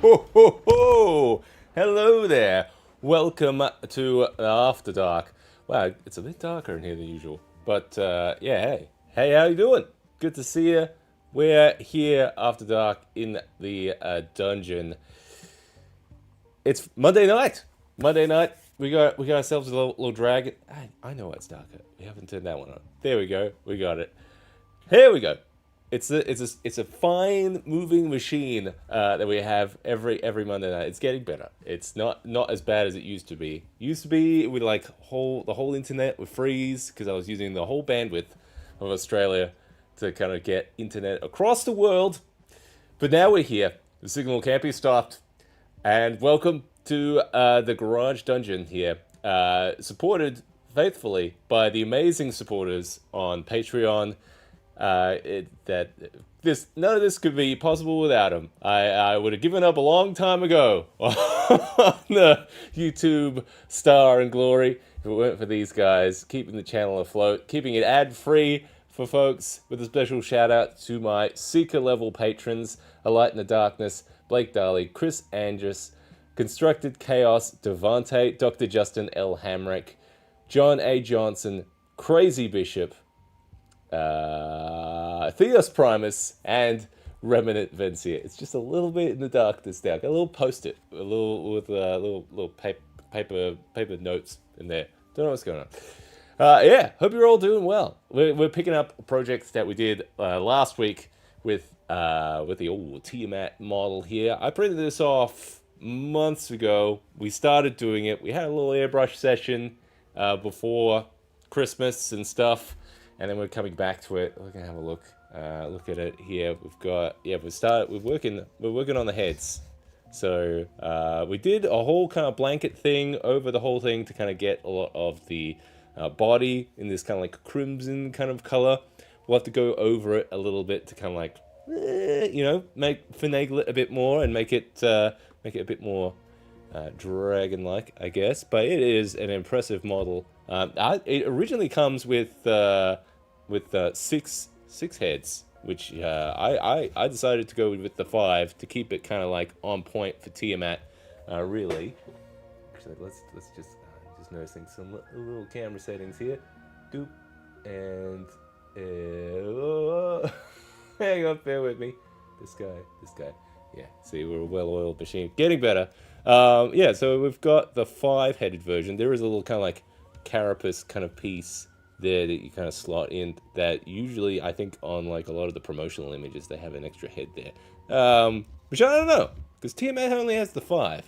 Ho, ho, ho! Hello there. Welcome to After Dark. Wow, it's a bit darker in here than usual. But yeah, hey. Hey, how you doing? Good to see you. We're here after dark in the dungeon. It's Monday night. Monday night. We got ourselves a little dragon. I know it's darker. We haven't turned that one on. There we go. We got it. Here we go. It's a fine moving machine that we have every Monday night. It's getting better. It's not as bad as it used to be. Used to be with the whole internet would freeze because I was using the whole bandwidth of Australia to kind of get internet across the world. But now we're here. The signal can't be stopped. And welcome to the Garage Dungeon here, supported faithfully by the amazing supporters on Patreon. None of this could be possible without him. I would have given up a long time ago on the YouTube star and glory if it weren't for these guys keeping the channel afloat, keeping it ad-free for folks, with a special shout out to my Seeker level patrons: A Light in the Darkness, Blake Darley, Chris Andrus, Constructed Chaos, Devante, Dr. Justin L. Hamrick, John A. Johnson, Crazy Bishop, Theos Primus, and Remnant Vencia. It's just a little bit in the darkness now. Got a little post-it, a little with little paper notes in there. Don't know what's going on. Yeah, hope you're all doing well. We're picking up projects that we did last week with the old Tiamat model here. I printed this off months ago. We started doing it. We had a little airbrush session before Christmas and stuff. And then we're coming back to it. We're gonna have a look at it here. We're working on the heads. So we did a whole kind of blanket thing over the whole thing to kind of get a lot of the body in this kind of like crimson kind of color. We'll have to go over it a little bit to kind of like, finagle it a bit more and make it a bit more dragon-like, I guess. But it is an impressive model. It originally comes with 6 heads, which I decided to go with the 5 to keep it kind of like on point for Tiamat. Really. Actually, let's just noticing some little camera settings here. Doop and hang on, bear with me. This guy. Yeah, see, we're a well-oiled machine. Getting better. So we've got the 5-headed version. There is a little kind of like carapace kind of piece there that you kind of slot in, that usually I think on like a lot of the promotional images they have an extra head there, which I don't know, because TMA only has the 5.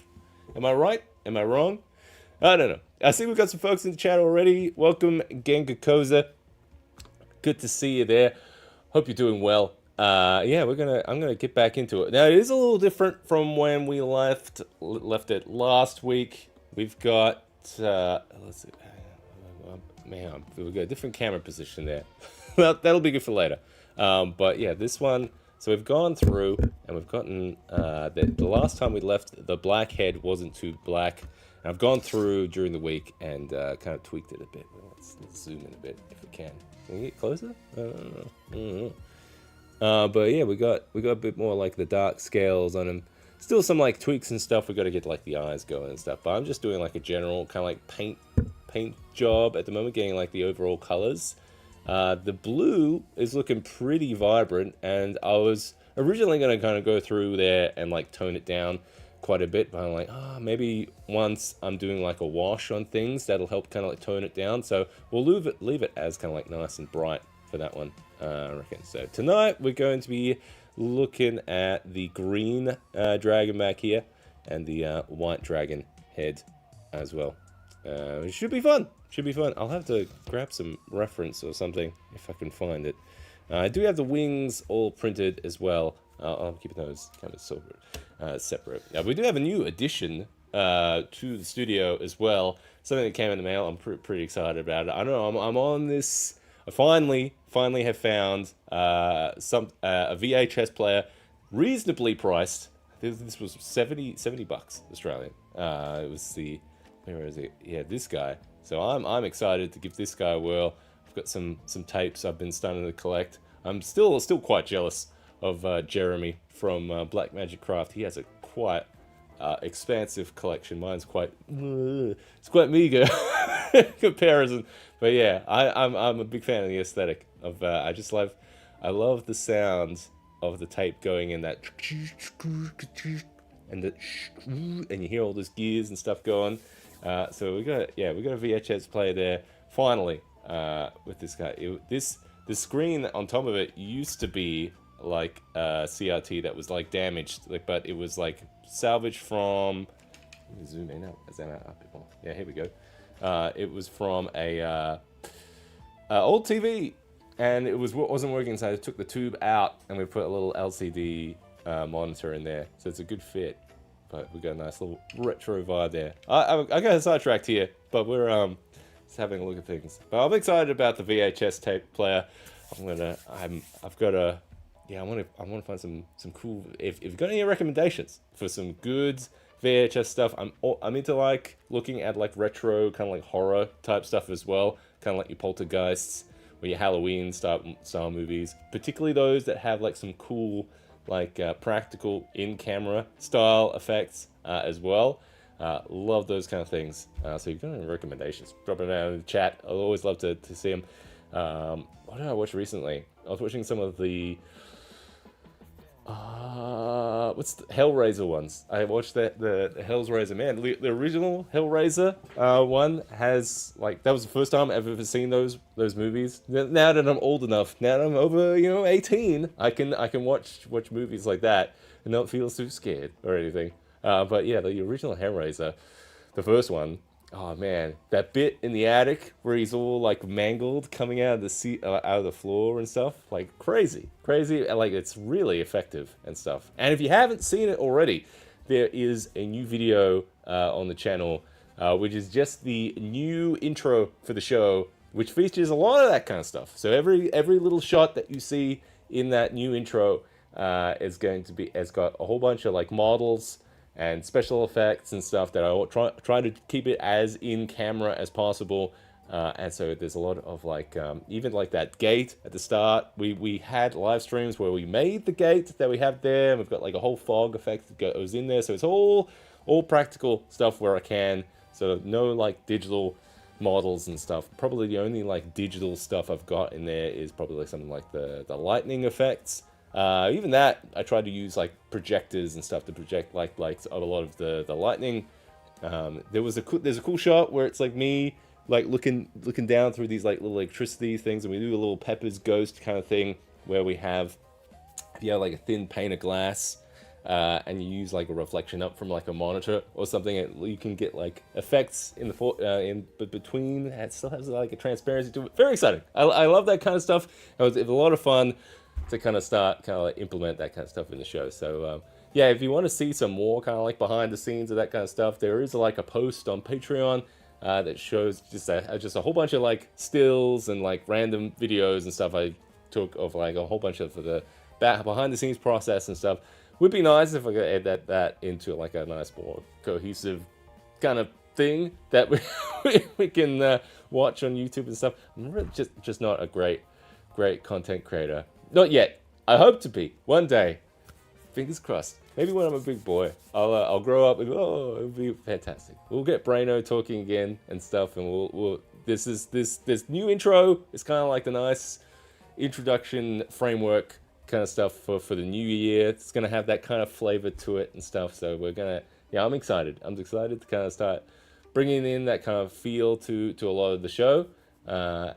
Am I right? Am I wrong? I don't know. I see we've got some folks in the chat already. Welcome, Genga Koza. Good to see you there. Hope you're doing well. Yeah, I'm gonna get back into it. Now it is a little different from when we left it last week. We've got let's see, man, we've got a different camera position there. That'll be good for later. But yeah, this one. So we've gone through and we've gotten the last time we left, the black head wasn't too black. And I've gone through during the week and kind of tweaked it a bit. Let's zoom in a bit if we can. Can we get closer? I don't know. But yeah, we got a bit more like the dark scales on him. Still some like tweaks and stuff. We got to get like the eyes going and stuff. But I'm just doing like a general kind of like paint job at the moment, getting like the overall colors. The blue is looking pretty vibrant, and I was originally going to kind of go through there and like tone it down quite a bit, but I'm like, maybe once I'm doing like a wash on things, that'll help kind of like tone it down. So we'll leave it as kind of like nice and bright for that one, I reckon. So tonight we're going to be looking at the green dragon back here and the white dragon head as well. It should be fun. Should be fun. I'll have to grab some reference or something if I can find it. I do have the wings all printed as well. I'll keep those kind of separate. Now, we do have a new addition to the studio as well. Something that came in the mail. I'm pretty excited about it. I don't know. I'm on this. I finally have found a VHS player, reasonably priced. This was 70 bucks Australian. It was the, where is it? Yeah, this guy. So I'm excited to give this guy a whirl. I've got some tapes I've been starting to collect. I'm still quite jealous of Jeremy from Blackmagic Craft. He has a quite expansive collection. Mine's quite meager in comparison. But yeah, I'm a big fan of the aesthetic of. I love the sounds of the tape going in that, and you hear all those gears and stuff going. So we got a VHS player there finally with this guy. The screen on top of it used to be like CRT that was like damaged, but it was like salvaged from. Let me zoom in. Zoom out a bit more. Yeah, here we go. It was from a old TV, and it wasn't working, so I took the tube out and we put a little LCD monitor in there. So it's a good fit. But we got a nice little retro vibe there. I got sidetracked here, but we're just having a look at things. But I'm excited about the VHS tape player. I want to find some cool. If you've got any recommendations for some good VHS stuff, I'm into like looking at like retro kind of like horror type stuff as well. Kind of like your Poltergeists or your Halloween style movies, particularly those that have like some cool, like practical in-camera style effects as well. Love those kind of things. So you've got any recommendations, drop them down in the chat. I'll always love to see them. What did I watch recently? I was watching some of the what's the Hellraiser ones. I watched the Hellraiser. Man, the original Hellraiser one has, like, that was the first time I've ever seen those movies. Now that I'm old enough, now that I'm over 18, I can watch movies like that and not feel too scared or anything. But yeah, the original Hellraiser, the first one. Oh man, that bit in the attic where he's all like mangled coming out of the floor and stuff, like crazy, like it's really effective and stuff. And if you haven't seen it already, there is a new video on the channel, which is just the new intro for the show, which features a lot of that kind of stuff. So every little shot that you see in that new intro has got a whole bunch of like models and special effects and stuff that I try to keep it as in camera as possible. And so there's a lot of like, even like that gate at the start, we had live streams where we made the gate that we have there, and we've got like a whole fog effect that goes in there. So it's all practical stuff where I can. So no like digital models and stuff. Probably the only like digital stuff I've got in there is probably like something like the lightning effects. Even that, I tried to use like projectors and stuff to project like a lot of the lightning. There's a cool shot where it's like me like looking down through these like little electricity things, and we do a little Pepper's Ghost kind of thing where we have, if you have like a thin pane of glass, and you use like a reflection up from like a monitor or something, you can get like effects in but between. It still has like a transparency to it. Very exciting. I love that kind of stuff. It was a lot of fun to kind of like implement that kind of stuff in the show. So yeah, if you want to see some more kind of like behind the scenes of that kind of stuff, there is like a post on Patreon that shows just a whole bunch of like stills and like random videos and stuff I took of like a whole bunch of the behind the scenes process and stuff. Would be nice if I could add that into like a nice, more cohesive kind of thing that we can watch on YouTube and stuff. I'm really just not a great content creator. Not yet. I hope to be one day. Fingers crossed. Maybe when I'm a big boy, I'll grow up and it'll be fantastic. We'll get Braino talking again and stuff, and we'll this new intro is kind of like the nice introduction framework kind of stuff for the new year. It's gonna have that kind of flavor to it and stuff. So I'm excited. I'm excited to kind of start bringing in that kind of feel to a lot of the show. Yeah.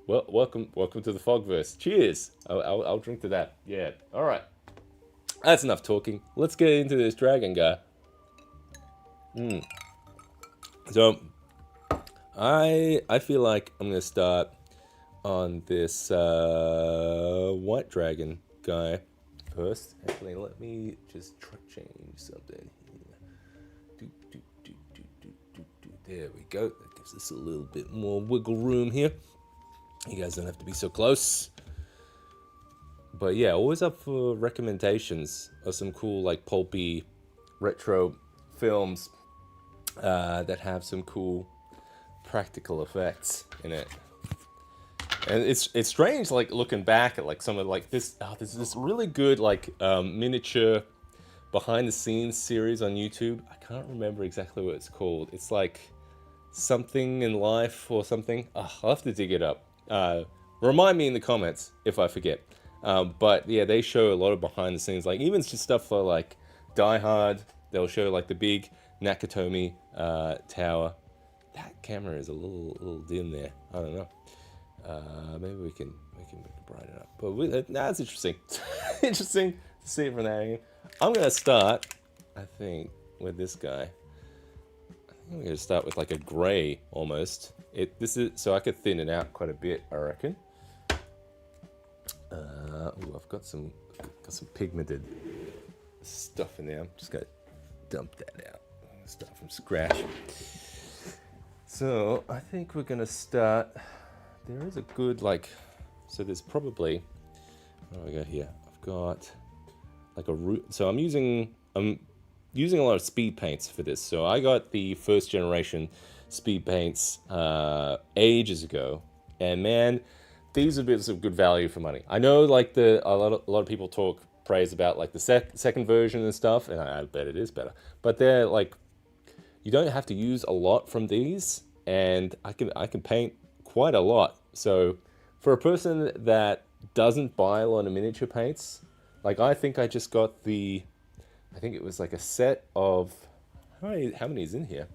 Well, welcome to the Fogverse. Cheers. I'll drink to that. Yeah. All right. That's enough talking. Let's get into this dragon guy. So, I feel like I'm gonna start on this white dragon guy first. Actually, let me just change something here. There we go. That gives us a little bit more wiggle room here. You guys don't have to be so close. But yeah, always up for recommendations of some cool, like, pulpy retro films that have some cool practical effects in it. And it's strange, like, looking back at like some of like this. There's this really good like miniature behind the scenes series on YouTube. I can't remember exactly what it's called. It's like something in life or something. I'll have to dig it up. Remind me in the comments if I forget. But yeah, they show a lot of behind the scenes, like even just stuff for like Die Hard. They'll show like the big Nakatomi tower. That camera is a little dim there. I don't know. Maybe we can brighten it up. But that's interesting. Interesting to see it from that angle. I'm gonna start, I think, with this guy. I think I'm gonna start with like a gray almost. This is so I could thin it out quite a bit, I reckon. I've got some pigmented stuff in there. I'm just gonna dump that out. Start from scratch. So I think we're gonna start. There is a good like. So there's probably. What do I got here? I've got like a root. So I'm using a lot of speed paints for this. So I got the first generation speed paints ages ago, and man, these would be some good value for money. I know like a lot of people talk praise about like the second version and stuff, and I bet it is better. But they're like, you don't have to use a lot from these, and I can paint quite a lot. So for a person that doesn't buy a lot of miniature paints, like I think I just got I think it was like a set of, how many is in here?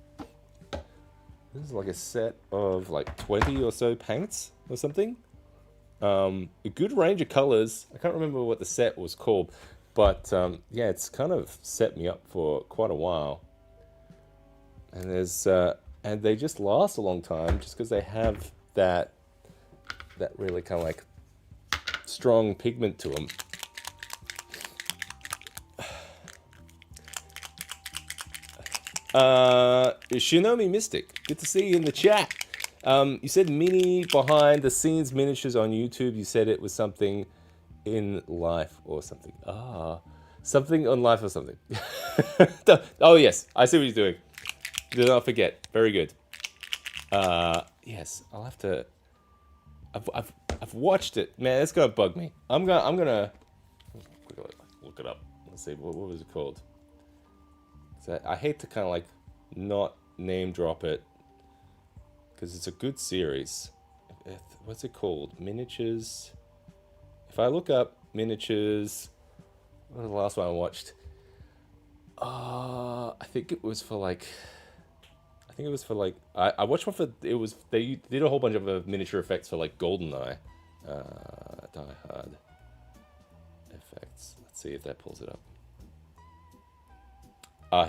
This is like a set of like 20 or so paints or something. A good range of colors. I can't remember what the set was called, but yeah, it's kind of set me up for quite a while. And and they just last a long time just because they have that really kind of like strong pigment to them. Shinomi Mystic, good to see you in the chat. You said mini behind the scenes miniatures on YouTube. You said it was something in life or something. Something on life or something. Oh yes, I see what you're doing. Do not forget. Very good. Yes, I'll have to. I've watched it. Man, it's gonna bug me. I'm gonna look it up. Let's see. What was it called? So I hate to kind of like not name drop it because it's a good series. What's it called? Miniatures. If I look up miniatures, what was the last one I watched? I think it was for like. think it was for like I watched one for it was they did a whole bunch of miniature effects for like GoldenEye, Die Hard effects. Let's see if that pulls it up.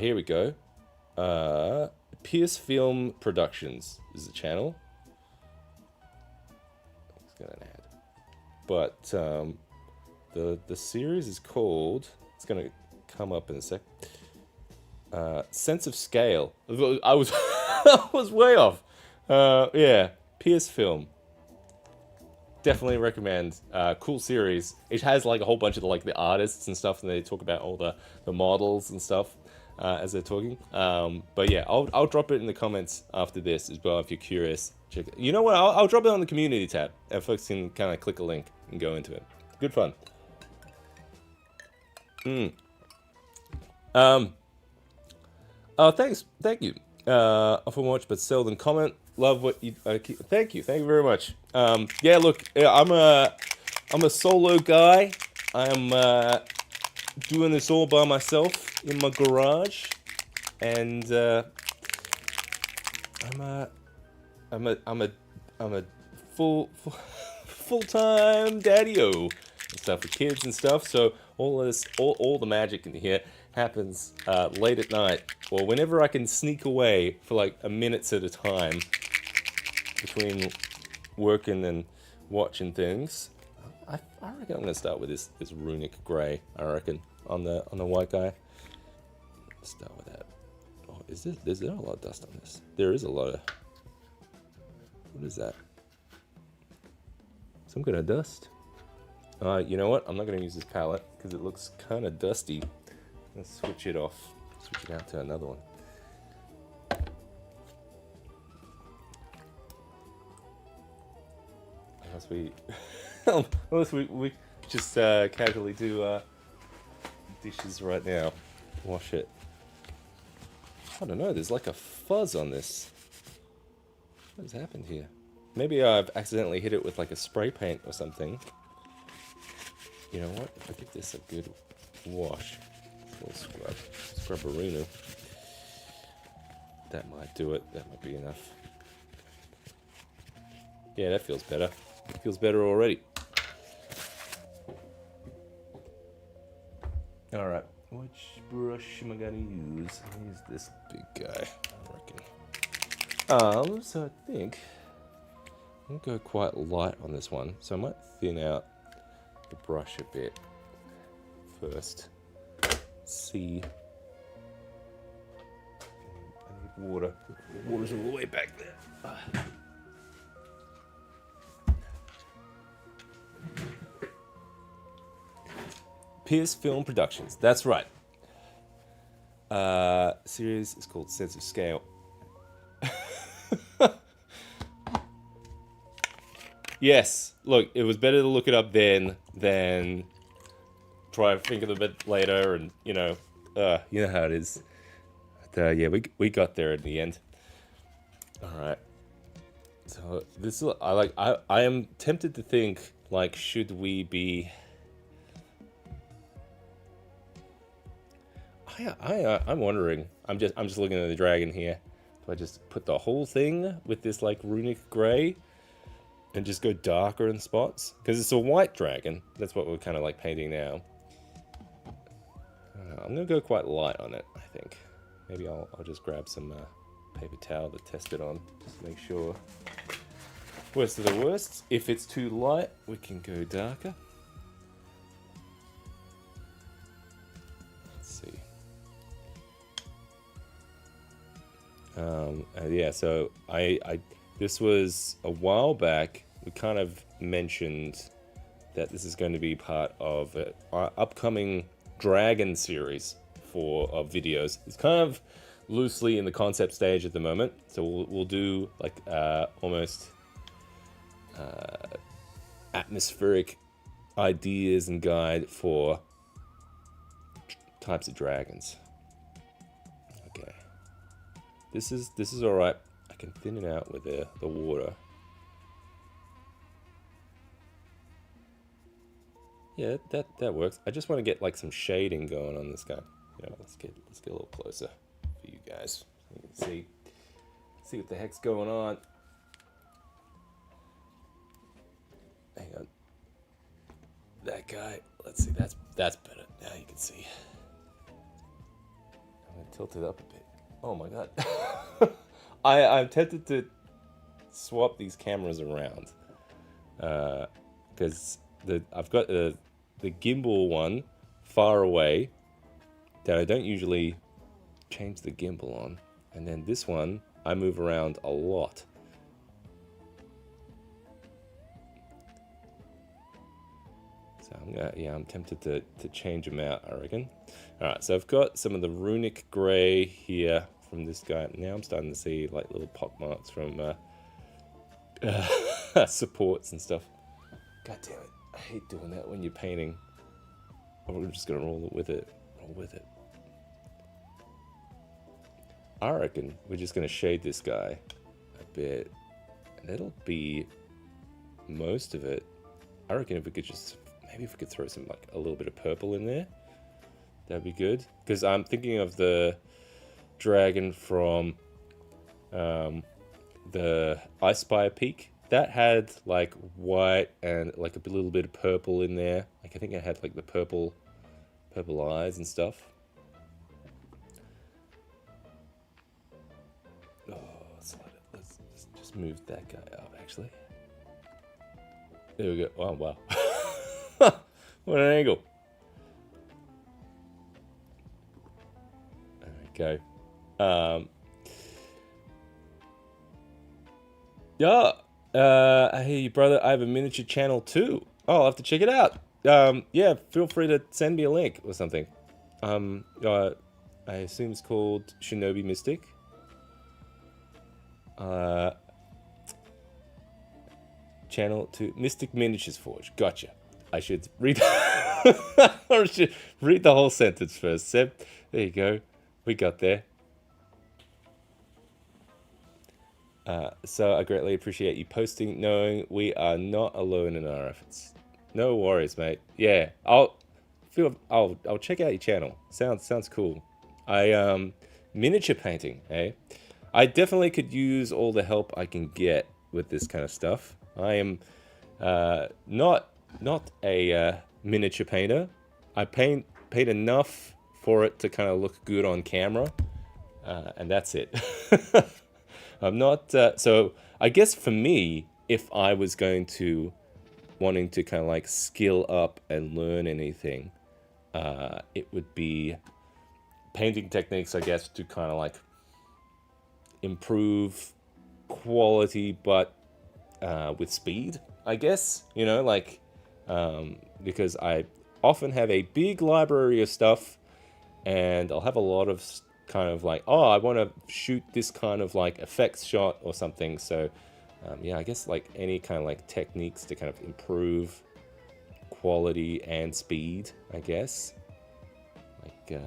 Here we go. Pierce Film Productions is the channel. Let's get an ad. But the series is called. It's gonna come up in a sec. Sense of Scale. I was I was way off. Yeah, Pierce Film. Definitely recommend. Cool series. It has like a whole bunch of the artists and stuff, and they talk about all the models and stuff as they're talking. But yeah, I'll drop it in the comments after this as well if you're curious. Check it. You know what? I'll drop it on the community tab, and folks can kind of click a link and go into it. Good fun. Thank you. Often watch but seldom comment. Love what you. Thank you very much. Yeah, look, I'm a solo guy. I'm doing this all by myself in my garage, and I'm a full-time daddy-o and stuff with kids and stuff. So all the magic in here happens late at night, or whenever I can sneak away for like a minutes at a time between working and watching things. I reckon I'm gonna start with this runic grey. I reckon on the white guy. Let's start with that. Oh, is there a lot of dust on this? There is a lot of. What is that? Some kind of dust. You know what? I'm not gonna use this palette because it looks kind of dusty. Let's switch it off. Switch it out to another one. Unless we just casually do dishes right now. Wash it. I don't know. There's like a fuzz on this. What has happened here? Maybe I've accidentally hit it with like a spray paint or something. You know what? If I give this a good wash. Little scrubberino. That might do it. That might be enough. Yeah, that feels better. It feels better already. All right, which brush am I gonna use? I'll use this big guy, I reckon. So I think I'm gonna go quite light on this one. So I might thin out the brush a bit first. See, I need water. Water's all the way back there. Pierce Film Productions. That's right. Series is called Sense of Scale. Yes. Look, it was better to look it up then than try to think of it a bit later, and you know how it is. But, yeah, we got there in the end. All right. So this is I am tempted to think like, should we be? I'm wondering. I'm just looking at the dragon here. Do I just put the whole thing with this like runic grey and just go darker in spots? Because it's a white dragon. That's what we're kind of like painting now. I'm gonna go quite light on it. I think maybe I'll just grab some paper towel to test it on, just to make sure. Worst of the worst. If it's too light, we can go darker. Yeah, so this was a while back. We kind of mentioned that this is going to be part of our upcoming Dragon series of videos. It's kind of loosely in the concept stage at the moment, so we'll do like almost atmospheric ideas and guide for types of dragons. Okay. This is all right. I can thin it out with the water. Yeah, that works. I just want to get like some shading going on this guy. You know, let's get a little closer for you guys. So you can see. See what the heck's going on. Hang on. That guy. Let's see. That's better. Now you can see. I'm gonna tilt it up a bit. Oh my god. I'm tempted to swap these cameras around because I've got the gimbal one far away that I don't usually change the gimbal on, and then this one I move around a lot. So I'm tempted to change them out, I reckon. All right, so I've got some of the runic gray here from this guy. Now I'm starting to see like little pock marks from supports and stuff. God damn it, I hate doing that when you're painting. We're just gonna roll with it. I reckon we're just gonna shade this guy a bit, and that'll be most of it. I reckon if we could just maybe if we could throw some like a little bit of purple in there, that'd be good. Because I'm thinking of the dragon from the Ice Spire Peak. That had like white and like a little bit of purple in there. Like I think it had like the purple eyes and stuff. Oh, let's just move that guy up actually. There we go. Oh wow. What an angle. There we go. Yeah. Hey, brother, I have a miniature channel too. Oh, I'll have to check it out. Yeah, feel free to send me a link or something. I assume it's called Shinobi Mystic. Channel to Mystic Miniatures Forge. Gotcha. I should read. I should read the whole sentence first, Seb. There you go. We got there. So I greatly appreciate you posting, knowing we are not alone in our efforts. No worries, mate. Yeah, I'll check out your channel. Sounds cool. Miniature painting, eh? I definitely could use all the help I can get with this kind of stuff. I am not a miniature painter. I paint enough for it to kind of look good on camera, and that's it. I'm not, so I guess for me, if I was wanting to kind of like skill up and learn anything, it would be painting techniques, I guess, to kind of like improve quality, but with speed, I guess, you know, like, because I often have a big library of stuff and I'll have a lot of kind of like, oh, I want to shoot this kind of like effects shot or something. So yeah, I guess like any kind of like techniques to kind of improve quality and speed, I guess. Like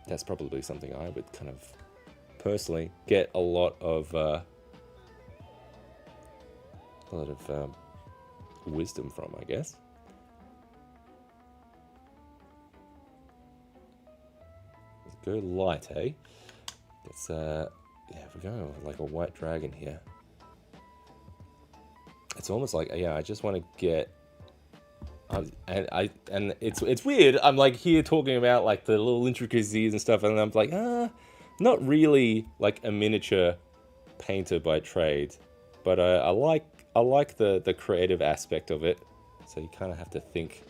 that's probably something I would kind of personally get a lot of wisdom from, I guess. Go light, eh? It's yeah, we're going with like a white dragon here. It's almost like, yeah, I just want to get, and it's weird. I'm like here talking about like the little intricacies and stuff, and I'm like, not really like a miniature painter by trade, but I like the creative aspect of it. So you kind of have to think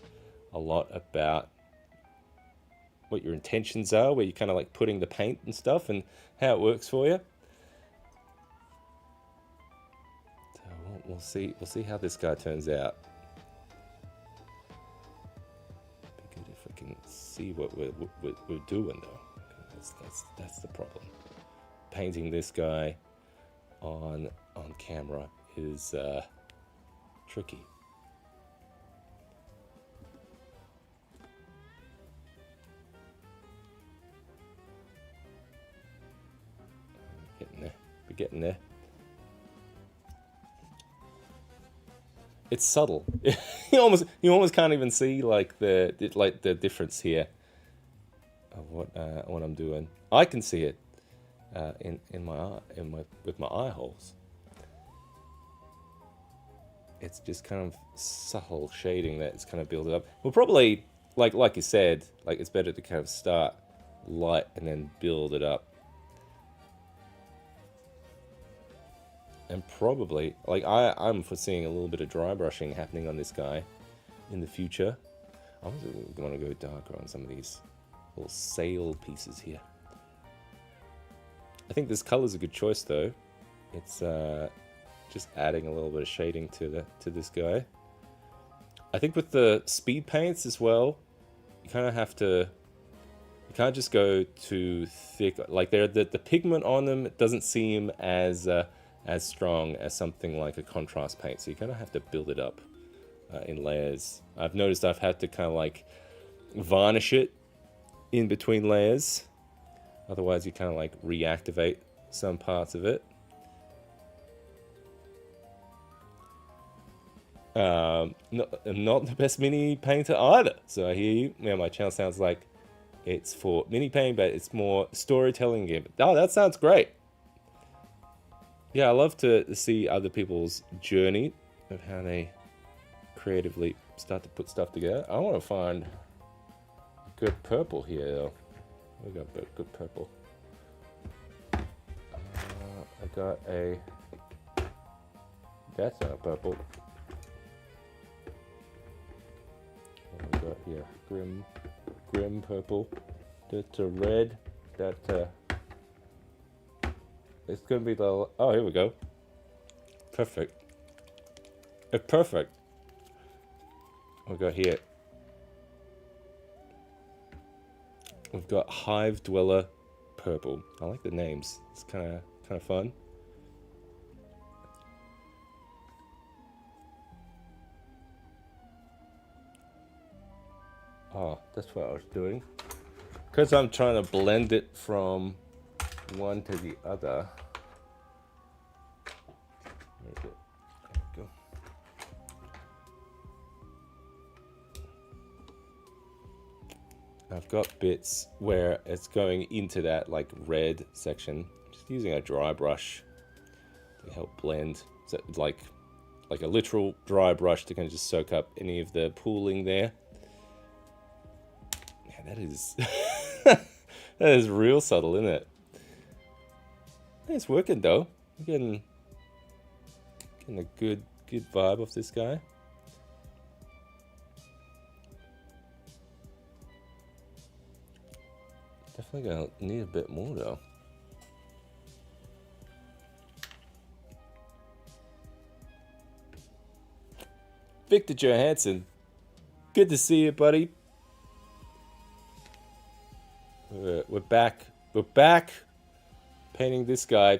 a lot about what your intentions are, where you're kind of like putting the paint and stuff, and how it works for you. So we'll see how this guy turns out. Be good if I can see what we're doing though. That's the problem. Painting this guy on camera is tricky. We're getting there. It's subtle. you almost can't even see like the difference here of what I'm doing. I can see it. in my eye, with my eye holes. It's just kind of subtle shading that's kind of built up. We'll probably, like you said, like it's better to kind of start light and then build it up. And probably, like I'm foreseeing a little bit of dry brushing happening on this guy in the future. I'm going to go darker on some of these little sail pieces here. I think this color's a good choice though. It's just adding a little bit of shading to this guy. I think with the speed paints as well, you kind of have to. You can't just go too thick. Like the pigment on them doesn't seem as strong as something like a contrast paint. So you kind of have to build it up in layers. I've noticed I've had to kind of like varnish it in between layers. Otherwise, you kind of like reactivate some parts of it. Not the best mini painter either. So I hear you. Yeah, my channel sounds like it's for mini painting, but it's more storytelling game. Oh, that sounds great. Yeah, I love to see other people's journey of how they creatively start to put stuff together. I want to find good purple here, though. We got good purple. I got a. That's not a purple. What we got here? Grim purple. That's a red. That it's gonna be the. Oh, here we go. Perfect. It's perfect. We got here. We've got Hive Dweller Purple. I like the names. It's kind of fun. Oh, that's what I was doing. Because I'm trying to blend it from one to the other. Where is it? There we go. I've got bits where it's going into that like red section. Just using a dry brush to help blend. So like a literal dry brush to kind of just soak up any of the pooling there. Man, that is that is real subtle, isn't it? It's working though. I'm getting a good vibe off this guy. Definitely gonna need a bit more though. Victor Johansson, good to see you, buddy. We're back. We're back. Painting this guy.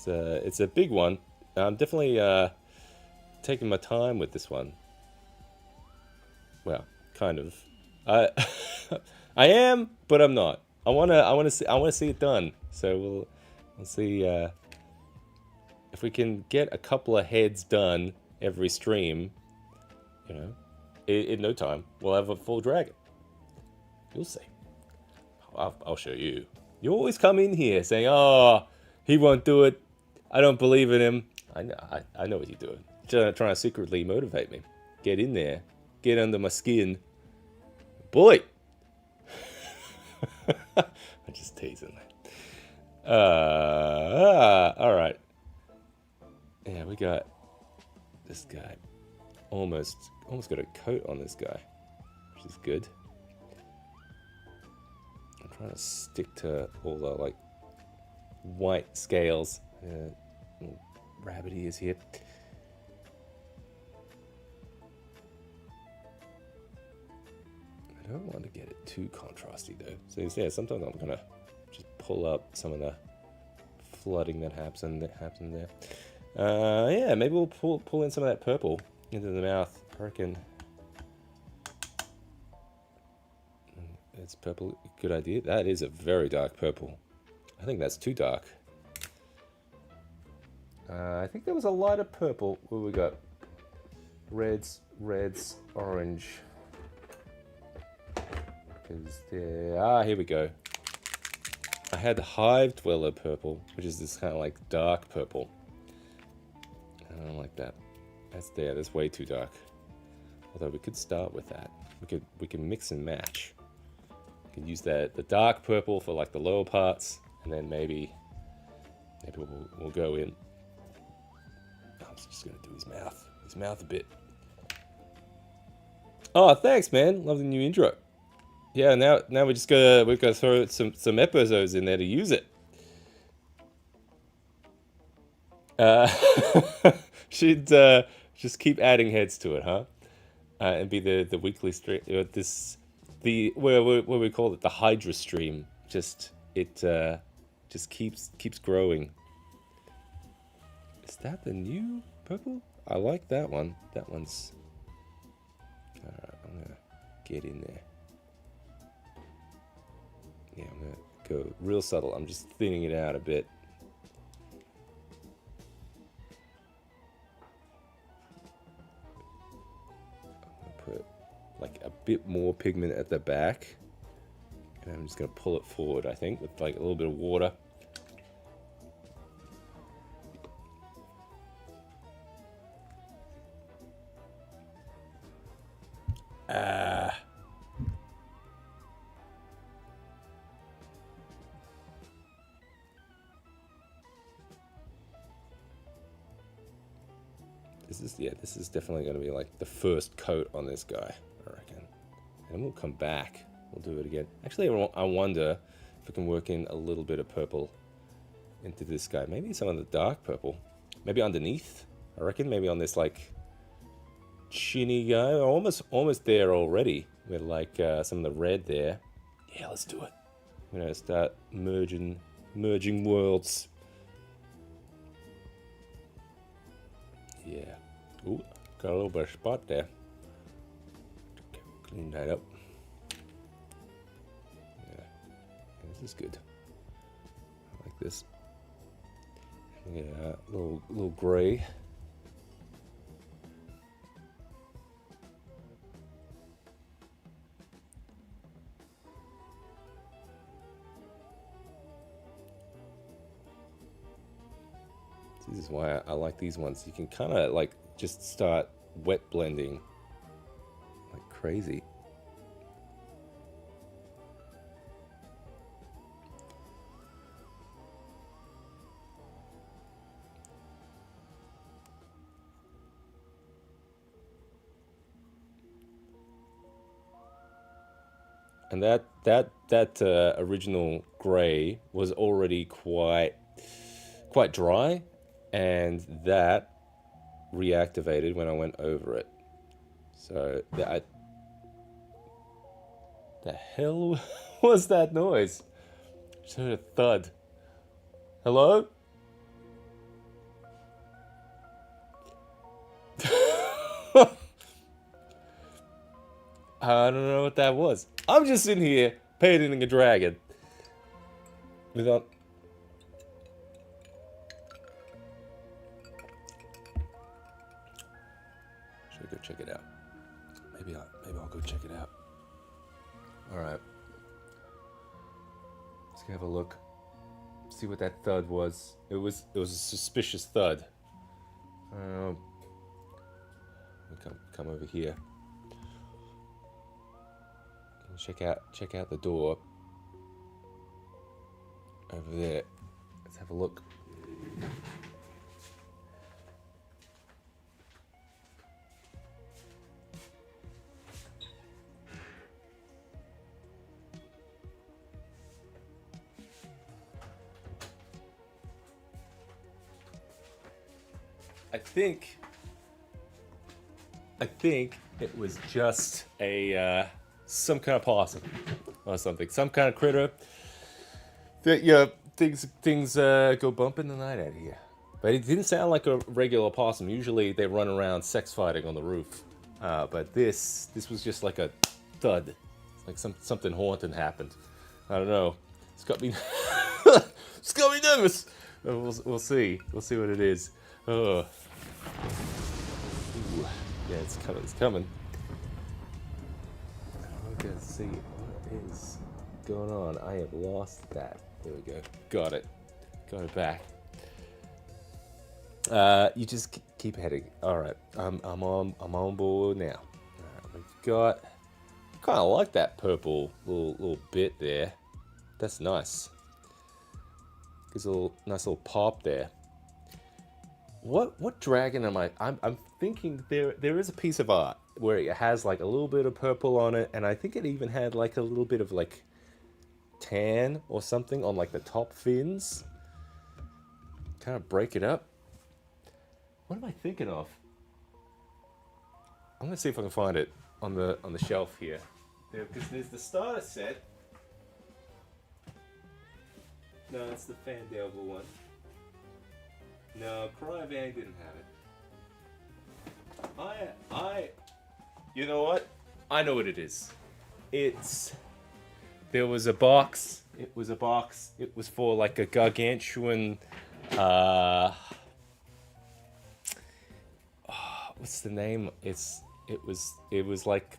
It's a big one. I'm definitely taking my time with this one. Well, kind of. I I am, but I'm not. I wanna see it done. So we'll see if we can get a couple of heads done every stream. You know, in no time we'll have a full dragon. You'll see. I'll show you. You always come in here saying, "Oh, he won't do it. I don't believe in him." I know what you're doing. Trying to secretly motivate me. Get in there. Get under my skin. Boy! I'm just teasing. Alright. Yeah, we got this guy. Almost got a coat on this guy, which is good. I'm trying to stick to all the like white scales. Rabbit ears here. I don't want to get it too contrasty though. So yeah, sometimes I'm gonna just pull up some of the flooding that happened there. Yeah, maybe we'll pull in some of that purple into the mouth. I reckon it's purple. Good idea. That is a very dark purple. I think that's too dark. I think there was a lighter purple. What we got? Reds, orange. Because here we go. I had Hive Dweller purple, which is this kind of like dark purple. I don't like that. That's way too dark. Although we could start with that. We can mix and match. We can use the dark purple for like the lower parts, and then maybe we'll go in. I'm just gonna do his mouth a bit. Oh, thanks, man. Love the new intro. Yeah, now we've got to throw some episodes in there to use it. Should just keep adding heads to it, huh? And be the weekly stream. What we call it, the Hydra stream. It keeps growing. Is that the new purple? I like that one. That one's. Alright, I'm gonna get in there. Yeah, I'm gonna go real subtle. I'm just thinning it out a bit. I'm gonna put like a bit more pigment at the back, and I'm just gonna pull it forward, I think, with like a little bit of water. This is definitely going to be like the first coat on this guy, I reckon. And we'll come back. We'll do it again. Actually, I wonder if we can work in a little bit of purple into this guy. Maybe some of the dark purple. Maybe underneath, I reckon. Maybe on this like chinny guy. Almost there already with like some of the red there. Yeah, let's do it. I'm going to start merging worlds. Yeah. Ooh, got a little bit of spot there. Clean that up. Yeah, this is good. I like this. Yeah, a little gray. This is why I like these ones. You can kind of like just start wet blending like crazy. And that original gray was already quite dry, and that reactivated when I went over it. So the hell was that noise? Just heard a thud. Hello? I don't know what that was. I'm just sitting here painting a dragon. Without. Should I go check it out? Maybe I'll go check it out. All right. Let's go have a look. See what that thud was. It was a suspicious thud. Come over here. Check out the door over there. Let's have a look. I think it was just a some kind of possum or something, some kind of critter that things go bump in the night out here. But it didn't sound like a regular possum. Usually they run around sex fighting on the roof, but this was just like a thud, like something haunting happened. I don't know. It's got me it's got me nervous. We'll see what it is. Ooh. Yeah, it's coming. I don't get to see. is going on? I have lost that. There we go. Got it. Got it back. You just keep heading. All right. I'm on board now. All right, we've got. Kind of like that purple little bit there. That's nice. Gives a nice little pop there. What dragon am I? I'm thinking there is a piece of art where it has like a little bit of purple on it, and I think it even had like a little bit of like tan or something on like the top fins. Kind of break it up. What am I thinking of? I'm gonna see if I can find it on the shelf here. Because there's the starter set. No, it's the Fandelver one. No, Cryovan didn't have it. You know what? I know what it is. There was a box. It was a box. It was for like a gargantuan, what's the name? It was like,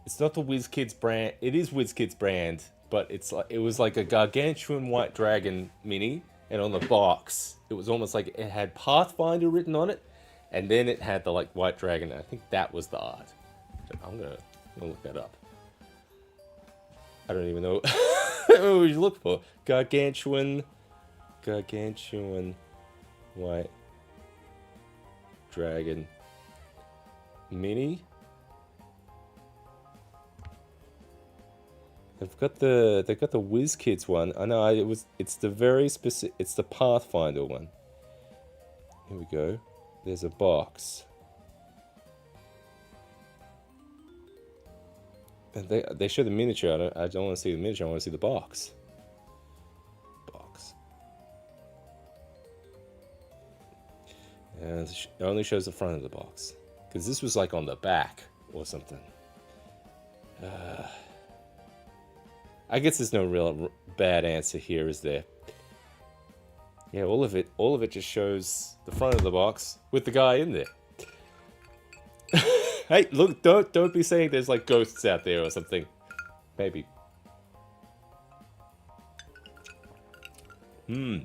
it's not the WizKids brand. It is WizKids brand, but it was like a gargantuan white dragon mini, and on the box, it was almost like it had Pathfinder written on it, and then it had the like white dragon. And I think that was the art. I'm gonna look that up. I don't even know what we should look for. Gargantuan white dragon mini. They've got the WizKids one. I know it's the very specific. It's the Pathfinder one. Here we go. There's a box. And they show the miniature. I don't want to see the miniature. I want to see the box. And it only shows the front of the box, because this was like on the back or something. I guess there's no real bad answer here, is there? Yeah, all of it just shows the front of the box with the guy in there. Hey, look! Don't be saying there's like ghosts out there or something. Maybe. All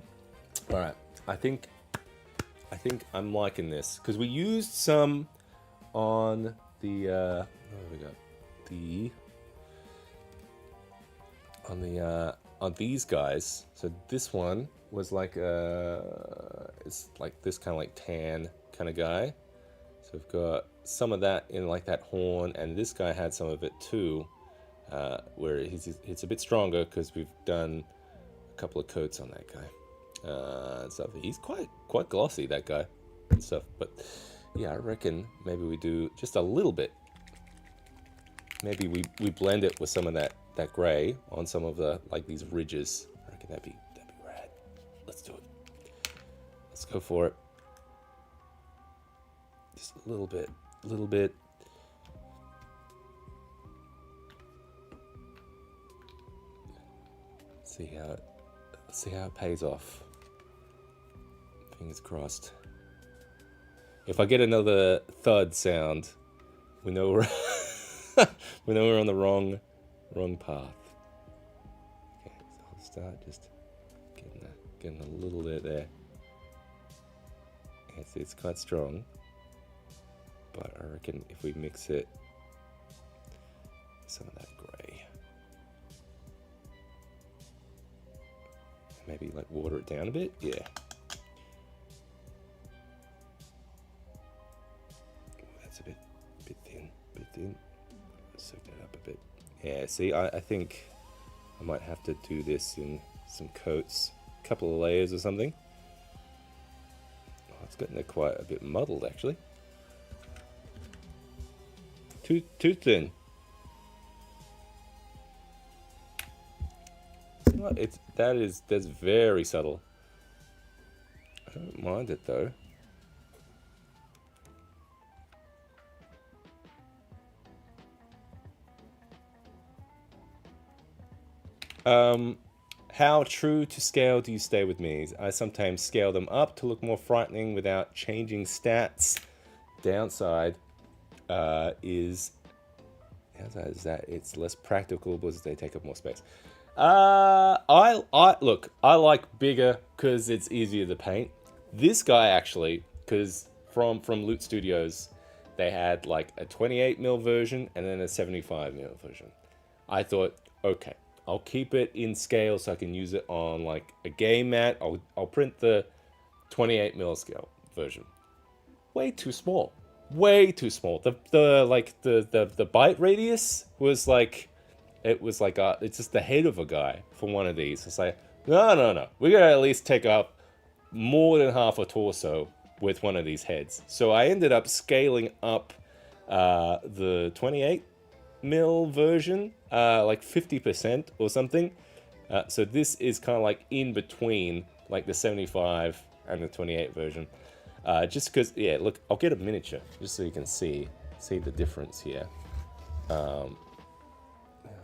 right. I think I'm liking this, because we used some on the what have we got? On these guys. So this one was like it's like this kind of like tan kind of guy. So we've got some of that in like that horn, and this guy had some of it too, where it's a bit stronger because we've done a couple of coats on that guy. Stuff. He's quite glossy, that guy, and stuff. But yeah, I reckon maybe we do just a little bit. Maybe we blend it with some of that gray on some of the like these ridges. I reckon that'd be rad. Let's do it. Let's go for it. Just a little bit. See how it pays off. Fingers crossed. If I get another thud sound, we know we're on the wrong path. Okay, so I'll start just getting a little bit there. It's quite strong, but I reckon if we mix it with some of that grey, maybe like water it down a bit, yeah. That's a bit thin. Soak that up a bit. Yeah, see, I think I might have to do this in some coats, a couple of layers or something. Oh, it's getting there quite a bit muddled, actually. Too thin. See what? That's very subtle. I don't mind it though. How true to scale do you stay with minis? I sometimes scale them up to look more frightening without changing stats. Downside is Is that it's less practical because they take up more space. I look. I like bigger because it's easier to paint. This guy actually, because from Loot Studios, they had like a 28mm version and then a 75mm version. I thought, okay, I'll keep it in scale so I can use it on like a game mat. I'll print the 28mm scale version. Way too small. Way too small. The bite radius was like, it's just the head of a guy for one of these. It's like, no. We gotta at least take up more than half a torso with one of these heads. So I ended up scaling up the 28mm version, like 50% or something. So this is kind of like in between like the 75 and the 28 version. Just because, yeah, look, I'll get a miniature just so you can see the difference here. Let's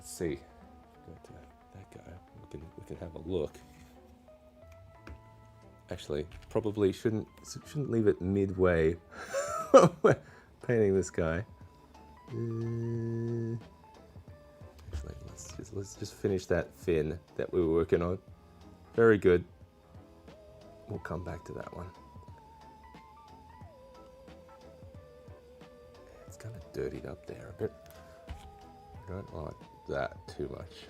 see. Go to that guy. We can have a look. Actually, probably shouldn't leave it midway. Painting this guy. Actually, let's just finish that fin that we were working on. Very good. We'll come back to that one. It's kind of dirtied up there a bit. I don't like that too much.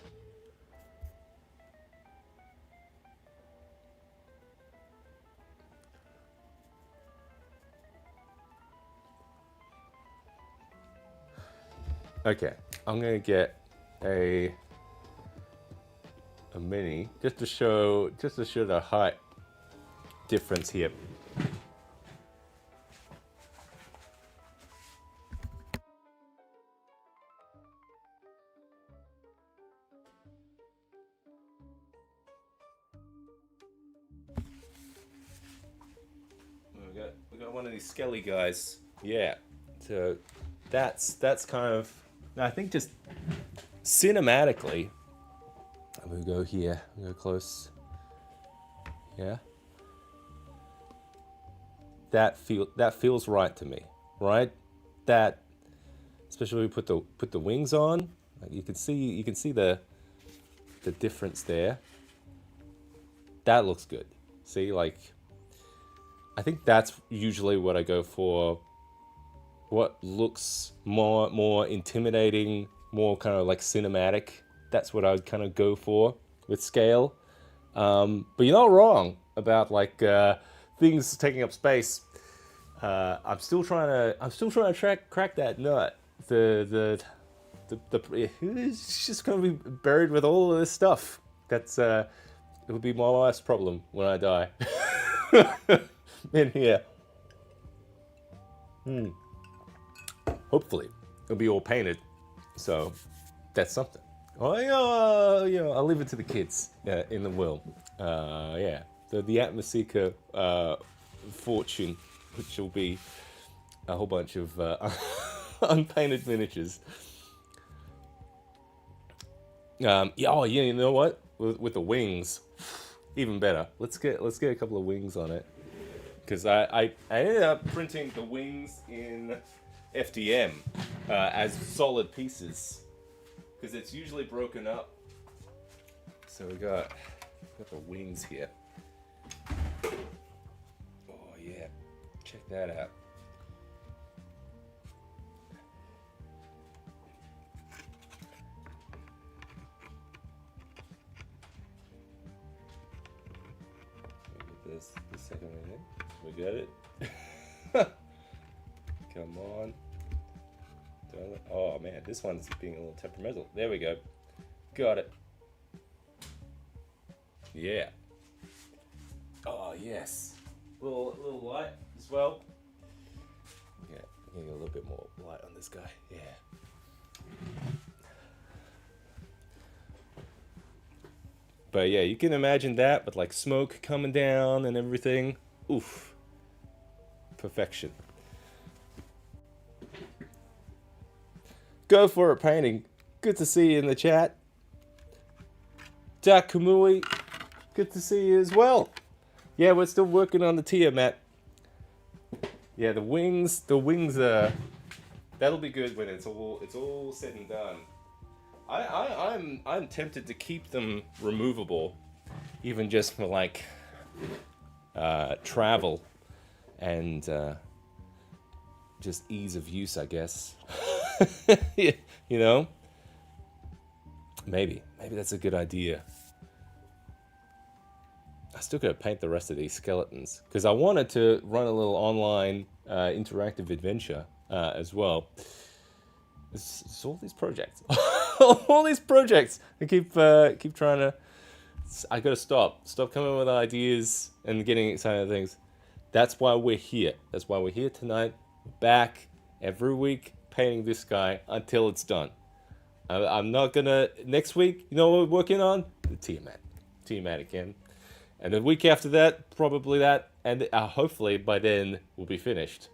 Okay, I'm gonna get a mini just to show the height difference here. We got one of these skelly guys. Yeah. So that's kind of, I think, just cinematically. I'm gonna go here. I'm gonna go close. Yeah. That feels right to me, right? That, especially when we put the wings on, like you can see the difference there. That looks good. See, like, I think that's usually what I go for. What looks more intimidating, more kind of like cinematic. That's what I would kind of go for with scale. But you're not wrong about like things taking up space. I'm still trying to crack that nut. It's just gonna be buried with all of this stuff. That's it would be my last problem when I die. In here. Hopefully it'll be all painted, so that's something. Oh yeah, I'll leave it to the kids in the will. Yeah, the Atmoseeker fortune, which will be a whole bunch of unpainted miniatures. Yeah, you know what? With the wings, even better. Let's get a couple of wings on it, because I ended up printing the wings in FDM as solid pieces, because it's usually broken up. So we got the wings here. Oh yeah, check that out. The second one in. We got it. Come on. Oh man, this one's being a little temperamental. There we go. Got it. Yeah. Oh yes. Little light as well. Yeah, getting a little bit more light on this guy. Yeah. But yeah, you can imagine that with like smoke coming down and everything. Oof. Perfection. Go for it, painting. Good to see you in the chat. Jack Kamui, good to see you as well. Yeah, we're still working on the Tiamat. Yeah, the wings are That'll be good when it's all said and done. I'm tempted to keep them removable, even just for like travel and just ease of use, I guess. you know, maybe that's a good idea. I still gotta paint the rest of these skeletons because I wanted to run a little online interactive adventure as well. It's all these projects, all these projects. I keep trying to. I gotta stop coming with ideas and getting excited things. That's why we're here. That's why we're here tonight. Back every week painting this guy until it's done. I'm not gonna next week. You know what we're working on? The Tiamat again. And the week after that, probably that, and hopefully by then we'll be finished.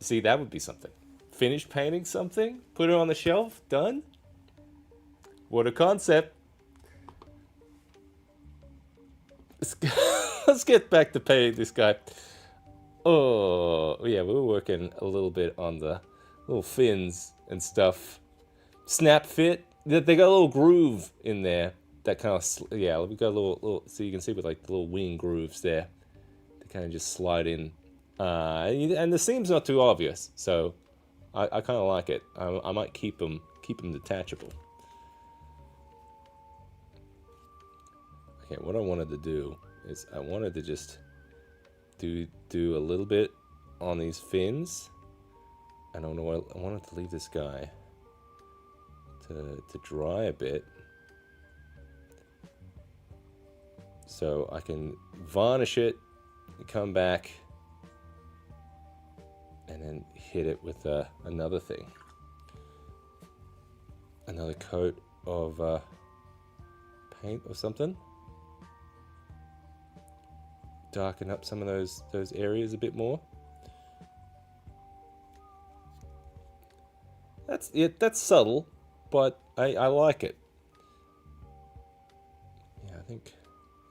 See, that would be something. Finish painting something, put it on the shelf, done. What a concept. Let's get back to painting this guy. Oh, yeah, we were working a little bit on the little fins and stuff. Snap fit. They got a little groove in there. That kind of, yeah, we got a little, so you can see with like the little wing grooves there. They kind of just slide in. And the seam's not too obvious, so I kind of like it. I might keep them detachable. Okay, what I wanted to do is I wanted to just do a little bit on these fins. I don't know. I wanted to leave this guy to dry a bit, so I can varnish it and come back and then hit it with another thing, another coat of paint or something. Darken up some of those areas a bit more. That's subtle, but I like it. Yeah, I think,